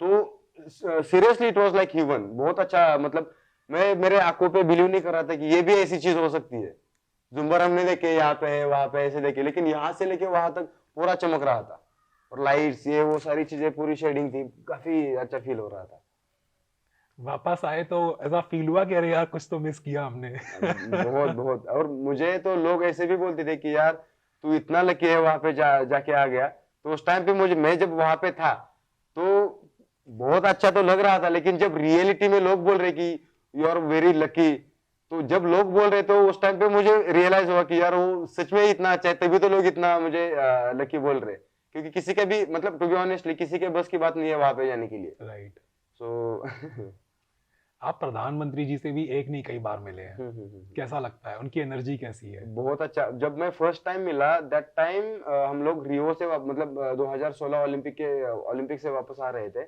तो seriously it was like heaven. बहुत अच्छा, मतलब मैं मेरे आंखों पे बिलीव नहीं कर रहा था कि ये भी ऐसी चीज हो सकती है। झुम्बर हमने देखे यहाँ पे है वहां पे ऐसे देखे, लेकिन यहाँ से लेके वहां तक पूरा चमक रहा था, और लाइट्स ये वो सारी चीजें पूरी शेडिंग थी, काफी अच्छा फील हो रहा था। वापस आए तो ऐसा फील हुआ कि अरे यार कुछ तो मिस किया हमने। बहुत बहुत, और मुझे तो लोग ऐसे भी बोलते थे कि यार तू इतना लकी है वहां पे जाके आ गया। तो उस टाइम पे मुझे, मैं जब वहां पे था तो बहुत अच्छा तो लग रहा था, लेकिन जब रियलिटी में लोग बोल रहे कि यू आर वेरी लकी, तो जब लोग बोल रहे तो उस टाइम पे मुझे रियलाइज हुआ कि यार वो सच में इतना अच्छा है, तभी तो लोग इतना मुझे लकी बोल रहे। क्योंकि किसी के भी, मतलब टू बी ऑनेस्टली, किसी के बस की बात नहीं है वहां पे जाने के लिए। राइट। सो आप प्रधानमंत्री जी से भी एक नहीं कई बार मिले हैं, कैसा लगता है, उनकी एनर्जी कैसी है? बहुत अच्छा। जब मैं फर्स्ट टाइम मिला दैट टाइम हम लोग रियो से मतलब 2016 ओलंपिक से वापस आ रहे थे।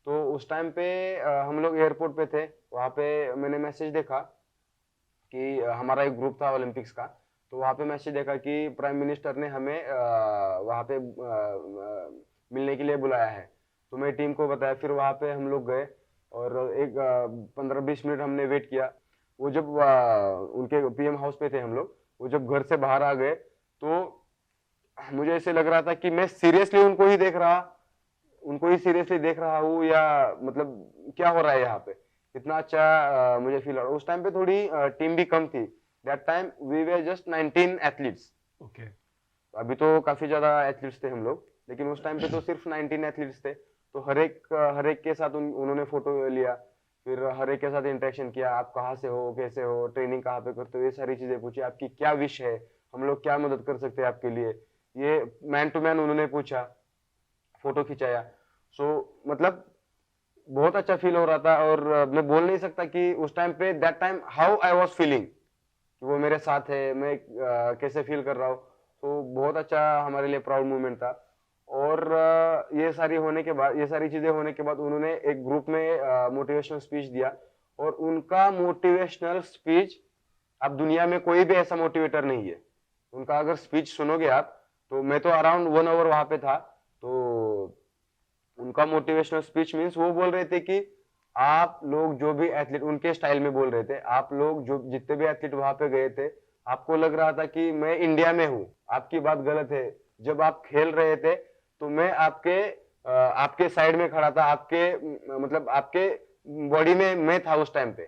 तो उस टाइम पे हम लोग एयरपोर्ट पे थे। वहाँ पे मैंने मैसेज देखा कि हमारा एक ग्रुप था ओलंपिक्स का। तो वहाँ पे मैसेज देखा कि प्राइम मिनिस्टर ने हमें वहाँ पे मिलने के लिए बुलाया है। तो मैं टीम को बताया, फिर वहाँ पे हम लोग गए और एक 15-20 मिनट हमने वेट किया। वो जब उनके पीएम हाउस पे थे हम लोग, वो जब घर से बाहर आ गए तो मुझे ऐसे लग रहा था कि मैं सीरियसली उनको ही सीरियसली देख रहा हूँ, या मतलब क्या हो रहा है यहाँ पे। इतना अच्छा मुझे फील हो रहा। उस टाइम पे थोड़ी टीम भी कम थी। That time we were just 19 athletes. Okay. अभी तो काफी ज्यादा एथलीट्स थे हम लोग, लेकिन उस टाइम पे तो सिर्फ 19 एथलीट्स थे। तो हर एक के साथ उन्होंने फोटो लिया, फिर हर एक के साथ इंटरेक्शन किया। आप कहाँ से हो, कैसे हो, ट्रेनिंग कहाँ पे करते हो, ये सारी चीजें पूछी। आपकी क्या विश है, हम लोग क्या मदद कर सकते हैं आपके लिए, ये मैन टू मैन उन्होंने पूछा, फोटो खिंचाया। सो मतलब बहुत अच्छा फील हो रहा था। और मैं बोल नहीं सकता कि उस टाइम पे that time how I was feeling, कि वो मेरे साथ है, मैं कैसे फील कर रहा हूँ। तो बहुत अच्छा हमारे लिए प्राउड मोमेंट था। और ये सारी चीजें होने के बाद उन्होंने एक ग्रुप में मोटिवेशनल स्पीच दिया। और उनका मोटिवेशनल स्पीच, अब दुनिया में कोई भी ऐसा मोटिवेटर नहीं है। उनका अगर स्पीच सुनोगे आप, तो मैं तो अराउंड 1 आवर वहां पे था। तो उनका मोटिवेशनल स्पीच मीन्स वो बोल रहे थे कि आप लोग जो भी एथलीट, उनके स्टाइल में बोल रहे थे, आप लोग जो जितने भी एथलीट वहां पे गए थे, आपको लग रहा था कि मैं इंडिया में हूँ। आपकी बात गलत है। जब आप खेल रहे थे तो मैं आपके साइड में खड़ा था, मतलब आपके बॉडी में मैं था उस टाइम पे।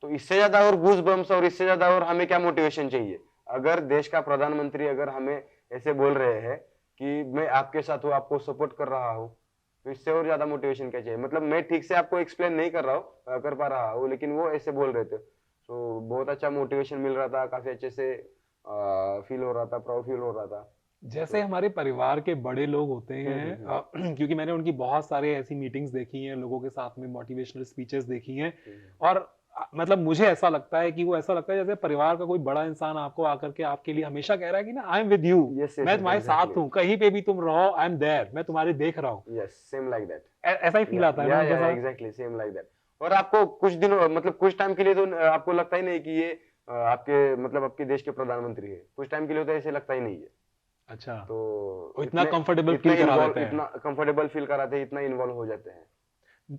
तो इससे ज्यादा और गूज बम्स और इससे ज्यादा और हमें क्या मोटिवेशन चाहिए। अगर देश का प्रधानमंत्री अगर हमें ऐसे बोल रहे हैं कि मैं आपके साथ हूँ, आपको सपोर्ट कर रहा हूँ, तो इससे और ज्यादा मोटिवेशन क्या चाहिए। मतलब मैं ठीक से आपको एक्सप्लेन नहीं कर पा रहा हूँ, लेकिन वो ऐसे बोल रहे थे। तो बहुत अच्छा मोटिवेशन मिल रहा था, काफी अच्छे से फील हो रहा था, प्राउड फील हो रहा था। जैसे हमारे परिवार के बड़े लोग होते हैं, हम्म। क्योंकि मैंने उनकी बहुत सारे ऐसी मीटिंग्स देखी हैं, लोगों के साथ में मोटिवेशनल स्पीचेस देखी हैं, और मतलब मुझे ऐसा लगता है कि वो ऐसा लगता है जैसे परिवार का कोई बड़ा इंसान आपको आकर के आपके लिए हमेशा कह रहा है कि ना I am with you, yes yes मैं यस, तुम्हारे साथ एग्जैक्टली। हूँ, कहीं पे भी तुम रहो आई एम देयर, मैं तुम्हारे देख रहा हूँ। Yes, same like that. ऐसा ही फील आता है ना या उनके साथ। Exactly same like that. और आपको कुछ दिनों, मतलब कुछ टाइम के लिए तो आपको लगता ही नहीं कि ये आपके, मतलब आपके देश के प्रधानमंत्री है। कुछ टाइम के लिए तो ऐसे लगता ही नहीं है। अच्छा। तो वो इतना कंफर्टेबल फील करा देते हैं। इतना कंफर्टेबल फील कराते हैं, इतना इन्वॉल्व हो जाते हैं।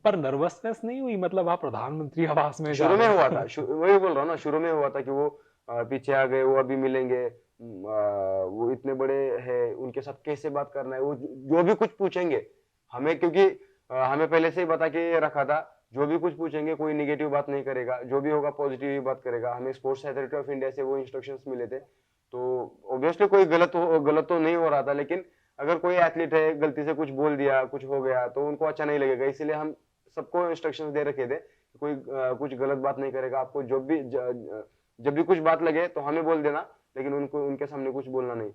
पर नर्वसनेस नहीं हुई, मतलब आप प्रधानमंत्री आवास में जा शुरू में रहे हुआ हो? था, वही बोल रहा हूँ ना, शुरू में हुआ था कि वो पीछे आ गए, वो अभी मिलेंगे, वो इतने बड़े हैं, उनके साथ कैसे बात करना है, वो जो भी कुछ पूछेंगे हमें, क्योंकि हमें पहले से ही बता के रखा था, जो भी कुछ पूछेंगे कोई निगेटिव बात नहीं करेगा, जो भी होगा पॉजिटिव ही बात करेगा। हमें स्पोर्ट्स अथॉरिटी ऑफ इंडिया से वो इंस्ट्रक्शंस मिले थे। तो ऑब्वियसली कोई गलत तो नहीं हो रहा था, लेकिन अगर कोई एथलीट है गलती से कुछ बोल दिया, कुछ हो गया, तो उनको अच्छा नहीं लगेगा। इसीलिए हम सबको इंस्ट्रक्शंस दे रखे थे, कोई कुछ गलत बात नहीं करेगा। आपको जब भी कुछ बात लगे तो हमें बोल देना, लेकिन उनको उनके सामने कुछ बोलना नहीं।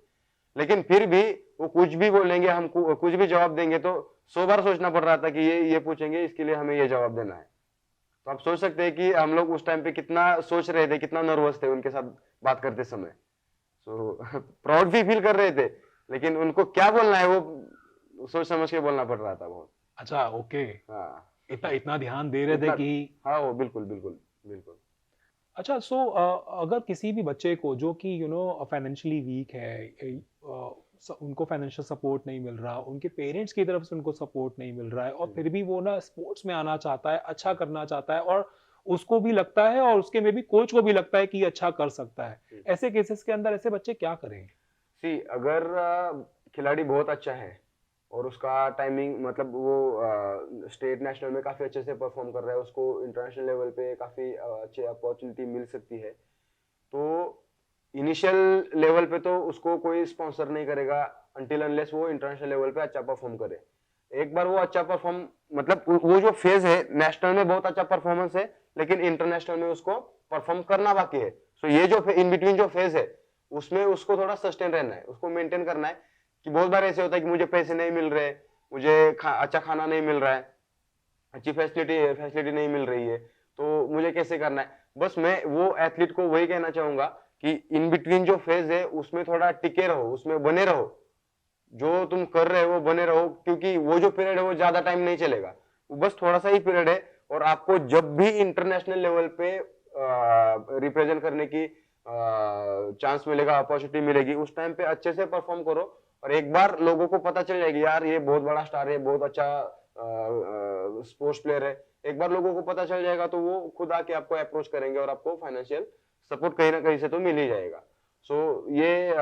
लेकिन फिर भी वो कुछ भी बोलेंगे, हम कुछ भी जवाब देंगे, तो 100 बार सोचना पड़ रहा था कि ये पूछेंगे, इसके लिए हमें ये जवाब देना है। तो आप सोच सकते हैं कि हम लोग उस टाइम पे कितना सोच रहे थे, कितना नर्वस थे उनके साथ बात करते समय। सो प्राउड भी फील कर रहे थे, लेकिन उनको क्या बोलना है वो सोच समझ के बोलना पड़ रहा था बहुत। अच्छा, ओके। हाँ इतना इतना ध्यान दे रहे थे इतना, कि हाँ वो बिल्कुल बिल्कुल बिल्कुल। अच्छा, सो अगर किसी भी बच्चे को जो कि फाइनेंशियली वीक है, उनको फाइनेंशियल सपोर्ट नहीं मिल रहा, उनके पेरेंट्स की तरफ से उनको सपोर्ट नहीं मिल रहा है, और फिर भी वो ना स्पोर्ट्स में आना चाहता है, अच्छा करना चाहता है, और उसको भी लगता है और उसके में भी कोच को भी लगता है कि ये अच्छा कर सकता है, ऐसे केसेस के अंदर ऐसे बच्चे क्या करें? सी अगर खिलाड़ी बहुत अच्छा है और उसका टाइमिंग मतलब वो स्टेट नेशनल में काफी अच्छे से परफॉर्म कर रहा है, उसको इंटरनेशनल लेवल पे काफी अच्छी अपॉर्चुनिटी मिल सकती है, तो इनिशियल लेवल पे तो उसको कोई स्पॉन्सर नहीं करेगा अनटिल अनलेस वो इंटरनेशनल लेवल पे अच्छा परफॉर्म करे। एक बार वो अच्छा परफॉर्म मतलब वो जो फेज है, नेशनल में बहुत अच्छा परफॉर्मेंस है, लेकिन इंटरनेशनल में उसको परफॉर्म करना बाकी है। सो ये जो इन बिटवीन जो फेज है, उसमें उसको थोड़ा सस्टेन रहना है, उसको मेंटेन करना है। कि बहुत बार ऐसे होता है कि मुझे पैसे नहीं मिल रहे, मुझे अच्छा खाना नहीं मिल रहा है, अच्छी फैसिलिटी नहीं मिल रही है, तो मुझे कैसे करना है। बस मैं वो एथलीट को वही कहना चाहूंगा कि इन बिटवीन जो फेज है उसमें थोड़ा टिके रहो, उसमें बने रहो, जो तुम कर रहे हो वो बने रहो, क्योंकि वो जो पीरियड है वो ज्यादा टाइम नहीं चलेगा, वो बस थोड़ा सा ही पीरियड है। और आपको जब भी इंटरनेशनल लेवल पे रिप्रेजेंट करने की चांस मिलेगा, अपॉर्चुनिटी मिलेगी, उस टाइम पे अच्छे से परफॉर्म करो। और एक बार लोगों को पता चल जाएगी यार ये बहुत बड़ा स्टार है, बहुत अच्छा स्पोर्ट्स प्लेयर है, एक बार लोगों को पता चल जाएगा तो वो खुद आके आपको अप्रोच करेंगे और आपको फाइनेंशियल सपोर्ट कहीं ना कहीं से तो मिल ही जाएगा। सो ये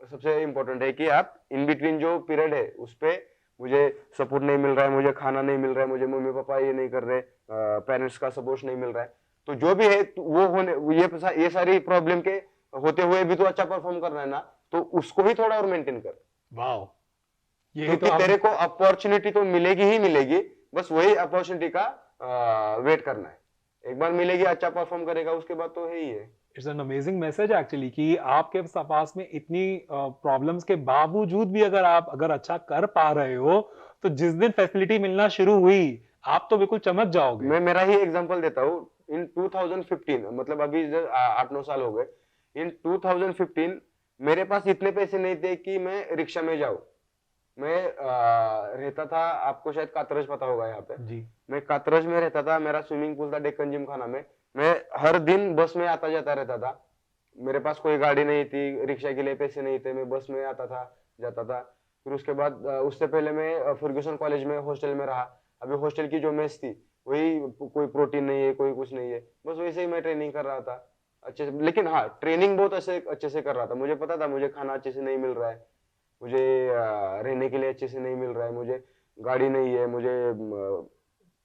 सबसे इम्पोर्टेंट है कि आप इन बिटवीन जो पीरियड है उस पे मुझे सपोर्ट नहीं मिल रहा है, मुझे खाना नहीं मिल रहा है, मुझे मम्मी पापा ये नहीं कर रहे, पेरेंट्स का सपोर्ट नहीं मिल रहा है, तो जो भी है तो वो होने ये सारी प्रॉब्लम के होते हुए भी तो अच्छा परफॉर्म करना है ना, तो उसको ही थोड़ा और मेंटेन कर। वाह, ये तो क्योंकि आप तेरे को अपॉर्चुनिटी तो मिलेगी ही मिलेगी, बस वही अपॉर्चुनिटी का वेट करना है। एक बार मिलेगी, अच्छा परफॉर्म करेगा, उसके बाद तो है ही है। It's an amazing message actually कि आपके पास में इतनी प्रॉब्लम्स के बावजूद भी अगर अच्छा कर पा रहे हो, तो जिस दिन फैसिलिटी मिलना शुरू हुई आप तो बिल्कुल चमक जाओगे। मैं मेरा ही एग्जांपल देता हूँ। इन 2015 मतलब अभी 8-9 साल हो गए, इन 2015 मेरे पास इतने पैसे नहीं थे कि मैं रिक्शा में जाऊं। मैं रहता था, आपको शायद कातरज पता होगा यहाँ पे, जी। मैं कातरज में रहता था, मेरा स्विमिंग पूल था डेक्कन जिम खाना में, मैं हर दिन बस में आता जाता रहता था। मेरे पास कोई गाड़ी नहीं थी, रिक्शा के लिए पैसे नहीं थे, मैं बस में आता था जाता था। फिर उसके बाद उससे पहले मैं फर्ग्यूसन कॉलेज में हॉस्टल में रहा। अभी हॉस्टल की जो मेस थी वही, कोई प्रोटीन नहीं है, कोई कुछ नहीं है, बस वैसे ही मैं ट्रेनिंग कर रहा था अच्छे से। लेकिन हाँ, ट्रेनिंग बहुत अच्छे से कर रहा था। मुझे पता था मुझे खाना अच्छे से नहीं मिल रहा है, मुझे रहने के लिए अच्छे से नहीं मिल रहा है, मुझे गाड़ी नहीं है, मुझे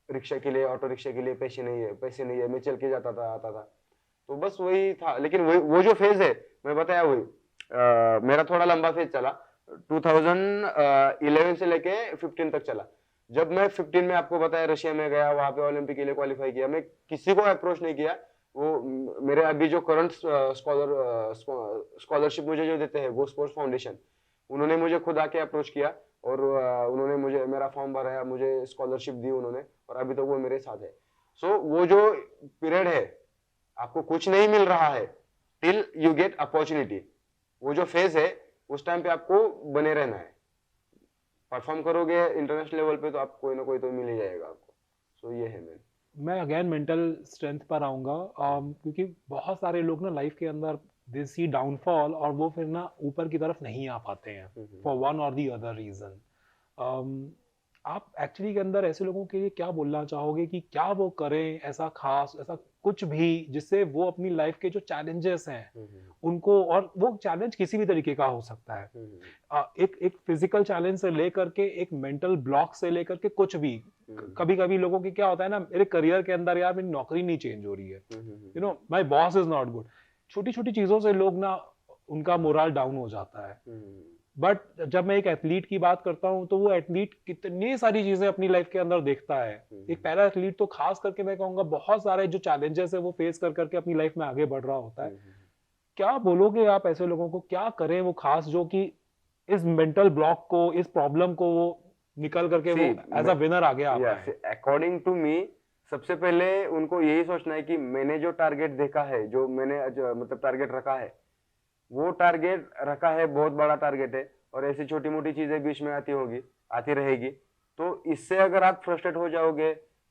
रिक्शा के लिए, ऑटो रिक्शा के लिए पैसे नहीं है, मैं चल के जाता था आता था। तो बस वही था। लेकिन वो जो फेज है, मैं बताया वही, मेरा थोड़ा लंबा फेज चला, 2011 से लेके 15 तक चला। जब मैं 15 में आपको बताया रशिया में गया, वहां पे ओलंपिक के लिए क्वालिफाई किया, मैं किसी को अप्रोच नहीं किया। वो मेरे अभी जो करंट स्कॉलरशिप मुझे जो देते हैं वो स्पोर्ट्स फाउंडेशन, उन्होंने मुझे खुद आके अप्रोच किया और उन्होंने मुझे मेरा फॉर्म भराया, मुझे स्कॉलरशिप दी उन्होंने, और अभी तक वो मेरे साथ है। सो वो जो पीरियड है, आपको कुछ नहीं मिल रहा है टिल यू गेट अपॉर्चुनिटी, वो जो फेज है उस टाइम पे आपको बने रहना है। परफॉर्म करोगे इंटरनेशनल लेवल पे तो आप कोई ना कोई तो मिल ही जाएगा आपको। सो ये है मैन। मैं अगेन मेंटल स्ट्रेंथ पर आऊंगा, क्योंकि बहुत सारे लोग ना लाइफ के अंदर दे सी डाउनफॉल और वो फिर ना ऊपर की तरफ नहीं आ पाते हैं फॉर वन और दी अदर रीजन। आप एक्चुअली के अंदर ऐसे लोगों के लिए क्या बोलना चाहोगे कि क्या वो करें ऐसा खास, ऐसा कुछ भी जिससे वो अपनी लाइफ के जो चैलेंजेस हैं उनको, और वो चैलेंज किसी भी तरीके का हो सकता है, एक फिजिकल चैलेंज से लेकर के एक मेंटल ब्लॉक से लेकर के कुछ भी। कभी कभी लोगों की क्या होता है ना, मेरे करियर के अंदर यार मेरी नौकरी नहीं चेंज हो रही है, my boss is not good, छोटी छोटी चीजों से लोग ना उनका मोरल डाउन हो जाता है। बट जब मैं एक एथलीट की बात करता हूं तो वो एथलीट कितनी सारी चीजें अपनी लाइफ के अंदर देखता है। एक पैरा एथलीट तो खास करके मैं कहूंगा बहुत सारे जो चैलेंजेस है वो फेस कर करके अपनी लाइफ में आगे बढ़ रहा होता है। क्या बोलोगे आप ऐसे लोगों को क्या करें वो खास, जो कि इस मेंटल ब्लॉक को, इस प्रॉब्लम को वो निकल करके See, वो एज अ विनर आगे आ पाए। अकॉर्डिंग टू मी सबसे पहले उनको यही सोचना है कि मैंने जो टारगेट देखा है, जो मैंने मतलब टारगेट रखा है, वो टारगेट रखा है बहुत बड़ा टारगेट है, और ऐसी छोटी मोटी चीजें बीच में आती रहेगी। तो इससे अगर आप फ्रस्ट्रेट हो जाओगे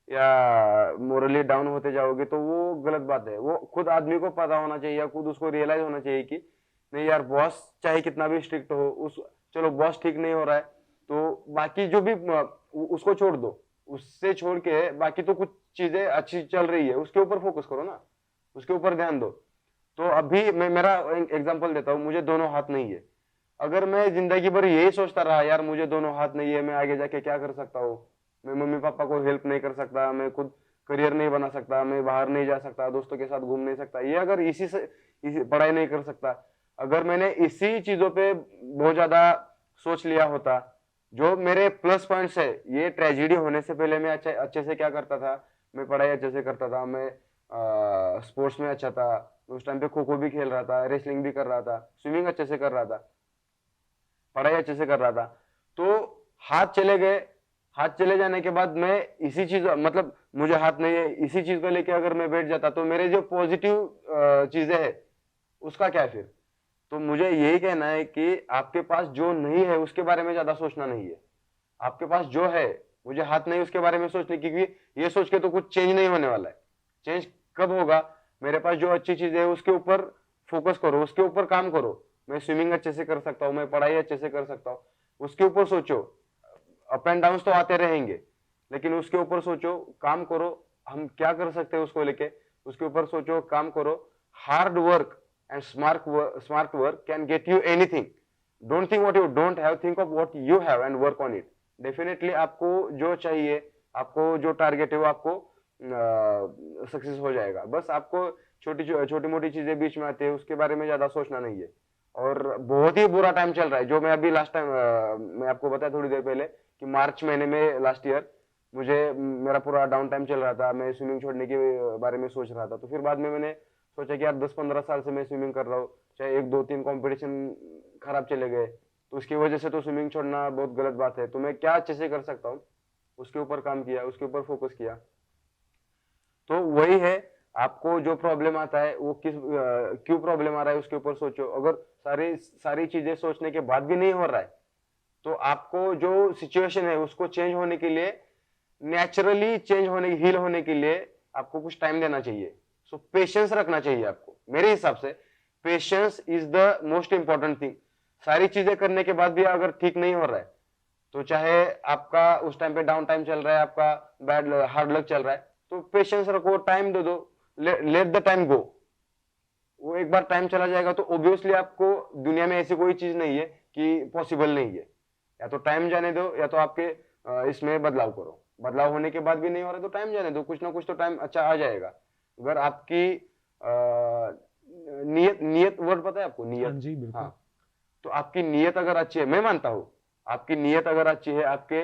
या मोरली डाउन होते जाओगे तो वो गलत बात है। वो खुद आदमी को पता होना चाहिए या खुद उसको रियलाइज होना चाहिए कि नहीं यार, बॉस चाहे कितना भी स्ट्रिक्ट हो, उस चलो बॉस ठीक नहीं हो रहा है तो बाकी जो भी उसको छोड़ दो, उससे छोड़ के बाकी तो कुछ चीजें अच्छी चल रही है उसके ऊपर फोकस करो ना, उसके ऊपर ध्यान दो। तो अभी मैं मेरा एग्जांपल देता हूँ, मुझे दोनों हाथ नहीं है। अगर मैं जिंदगी भर यही सोचता रहा यार मुझे दोनों हाथ नहीं है, मैं आगे जाके क्या कर सकता हूँ, मैं मम्मी पापा को हेल्प नहीं कर सकता, मैं खुद करियर नहीं बना सकता, मैं बाहर नहीं जा सकता, दोस्तों के साथ घूम नहीं सकता, ये अगर इसी पढ़ाई नहीं कर सकता, अगर मैंने इसी चीजों पे बहुत ज्यादा सोच लिया होता, जो मेरे प्लस पॉइंट्स है, ये ट्रेजेडी होने से पहले मैं अच्छे से क्या करता था, मैं पढ़ाई अच्छे से करता था, मैं स्पोर्ट्स में अच्छा था, उस टाइम पे खो खो भी खेल रहा था, रेसलिंग भी कर रहा था, स्विमिंग अच्छे से कर रहा था, पढ़ाई अच्छे से कर रहा था। तो हाथ चले गए, हाथ चले जाने के बाद मैं इसी चीज मतलब मुझे हाथ नहीं है, इसी चीज को लेके अगर मैं बैठ जाता तो मेरे जो पॉजिटिव चीजें है उसका क्या फिर। तो मुझे यही कहना है कि आपके पास जो नहीं है उसके बारे में ज्यादा सोचना नहीं है, आपके पास जो है, मुझे हाथ नहीं उसके बारे में सोचने, क्योंकि ये सोच के तो कुछ चेंज नहीं होने वाला है। चेंज कब होगा, मेरे पास जो अच्छी चीज है उसके ऊपर फोकस करो, उसके ऊपर काम करो। मैं स्विमिंग अच्छे से कर सकता हूँ, मैं पढ़ाई अच्छे से कर सकता हूँ, उसके ऊपर सोचो। अप एंड डाउन तो आते रहेंगे, लेकिन उसके ऊपर सोचो, काम करो, हम क्या कर सकते हैं उसको लेके, उसके ऊपर सोचो, काम करो। Hard work and smart work can get you anything. Don't think what you don't have, think of what you have and work on it. Definitely आपको जो चाहिए, आपको जो टारगेट है वो आपको सक्सेस हो जाएगा। बस आपको छोटी मोटी चीजें बीच में आती है उसके बारे में ज्यादा सोचना नहीं है। और बहुत ही बुरा टाइम चल रहा है, जो मैं अभी लास्ट टाइम मैं आपको बताया थोड़ी देर पहले कि मार्च महीने में लास्ट ईयर मेरा पूरा डाउन टाइम चल रहा था, मैं स्विमिंग छोड़ने के बारे में सोच रहा था। तो फिर बाद में मैंने सोचा कि यार 10-15 साल से मैं स्विमिंग कर रहा हूँ, चाहे 1-2-3 कंपटीशन खराब चले गए तो उसकी वजह से तो स्विमिंग छोड़ना बहुत गलत बात है। तो मैं क्या अच्छे से कर सकता हूँ उसके ऊपर काम किया, उसके ऊपर फोकस किया। तो वही है, आपको जो प्रॉब्लम आता है वो क्यों प्रॉब्लम आ रहा है उसके ऊपर सोचो। अगर सारी सारी चीजें सोचने के बाद भी नहीं हो रहा है तो आपको जो सिचुएशन है उसको चेंज होने के लिए, नेचुरली चेंज होने हील होने के लिए आपको कुछ टाइम देना चाहिए। सो पेशेंस रखना चाहिए आपको, मेरे हिसाब से patience is the most important thing. सारी चीजें करने के बाद भी अगर ठीक नहीं हो रहा है तो चाहे आपका उस टाइम पे डाउन टाइम चल रहा है, आपका बैड हार्ड लक चल रहा है, तो पेशेंस रखो, टाइम दे दो, लेट द टाइम गो। वो एक बार टाइम चला जाएगा तो ऑब्वियसली आपको दुनिया में ऐसी कोई चीज नहीं है कि पॉसिबल नहीं है। या तो टाइम जाने दो या तो आपके इसमें बदलाव करो। बदलाव होने के बाद भी नहीं हो रहा तो टाइम जाने दो, कुछ ना कुछ तो टाइम अच्छा आ जाएगा। अगर आपकी नियत नियत वर्ड पता है आपको, हाँ नियत? जी बिल्कुल। हाँ, तो आपकी नियत अगर अच्छी है, मैं मानता हूँ आपकी नियत अगर अच्छी है, आपके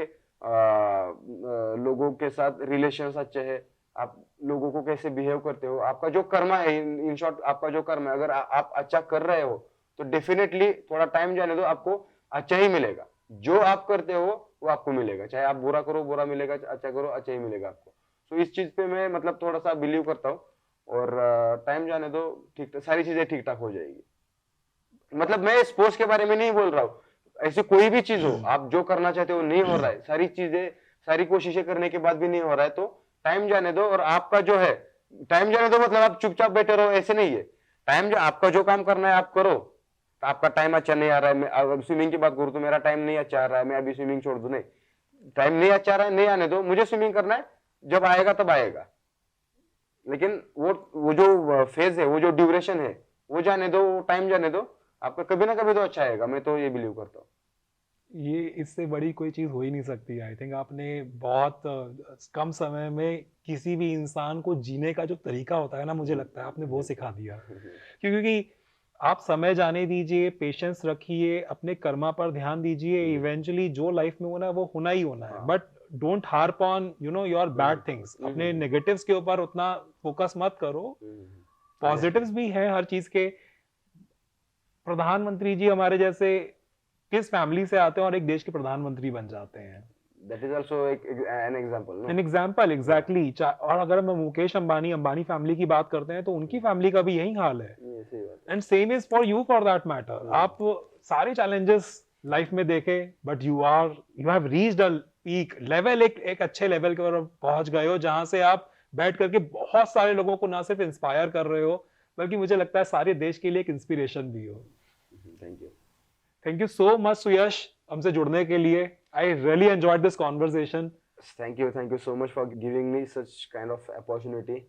लोगों के साथ रिलेशंस अच्छे है, आप लोगों को कैसे बिहेव करते हो, आपका जो कर्म है, इन शॉर्ट आपका जो कर्म है, अगर आप अच्छा कर रहे हो तो डेफिनेटली थोड़ा टाइम जाने दो, आपको अच्छा ही मिलेगा। जो आप करते हो वो आपको मिलेगा, चाहे आप बुरा करो बुरा मिलेगा, अच्छा करो अच्छा ही मिलेगा आपको। तो इस चीज पे मैं मतलब थोड़ा सा बिलीव करता हूँ। और टाइम जाने दो, ठीक सारी चीजें ठीक ठाक हो जाएगी। मतलब मैं स्पोर्ट्स के बारे में नहीं बोल रहा हूँ, ऐसी कोई भी चीज हो, आप जो करना चाहते हो नहीं हो रहा है, सारी कोशिशें करने के बाद भी नहीं हो रहा है तो टाइम जाने दो। और आपका जो है, टाइम जाने दो मतलब आप चुपचाप बैठे रहो ऐसे नहीं है। टाइम जो आपका जो काम करना है आप करो। तो आपका टाइम अच्छा नहीं आ रहा है, मैं अब स्विमिंग की बात करूँ तो मेरा टाइम नहीं अच्छा आ रहा है, मैं अभी स्विमिंग छोड़ दूं, नहीं, टाइम नहीं अच्छा आ रहा है, नहीं आने दो, मुझे स्विमिंग करना है, जब आएगा तब आएगा। लेकिन वो जो फेज है, वो जो ड्यूरेशन है, वो जाने दो, वो टाइम जाने दो, आपका कभी ना कभी तो अच्छा आएगा। मैं तो ये बिलीव करता हूँ। ये इससे बड़ी कोई चीज हो ही नहीं सकती। आई थिंक आपने बहुत कम समय में किसी भी इंसान को जीने का जो तरीका होता है ना, मुझे लगता है आपने वो सिखा दिया। क्योंकि आप समय जाने दीजिए, पेशेंस रखिए, अपने कर्मा पर ध्यान दीजिए, इवेंचुअली जो लाइफ में होना है वो होना ही होना है। हाँ। But don't harp on your bad things. अपने नेगेटिव्स के ऊपर उतना फोकस मत करो, पॉजिटिव्स भी हैं हर चीज के। प्रधानमंत्री जी हमारे जैसे किस फैमिली से आते हैं और एक देश के प्रधानमंत्री बन जाते हैं? That is also an example, no? An example exactly. और अगर हम मुकेश अंबानी अंबानी फैमिली की बात करते हैं तो उनकी फैमिली का भी यही हाल है। ये सही बात है। And same is for you for that matter. आप सारे चैलेंजेस लाइफ में देखे but you have reached a peak level, एक अच्छे लेवल के ऊपर पहुंच गए हो जहां से आप बैठ करके बहुत सारे लोगों को ना सिर्फ इंस्पायर कर रहे हो बल्कि मुझे लगता है सारे देश के लिए एक इंस्पिरेशन भी हो। Thank you. Thank you so much Suyash हमसे जुड़ने के लिए। I really enjoyed this conversation. Thank you so much for giving me such kind of opportunity.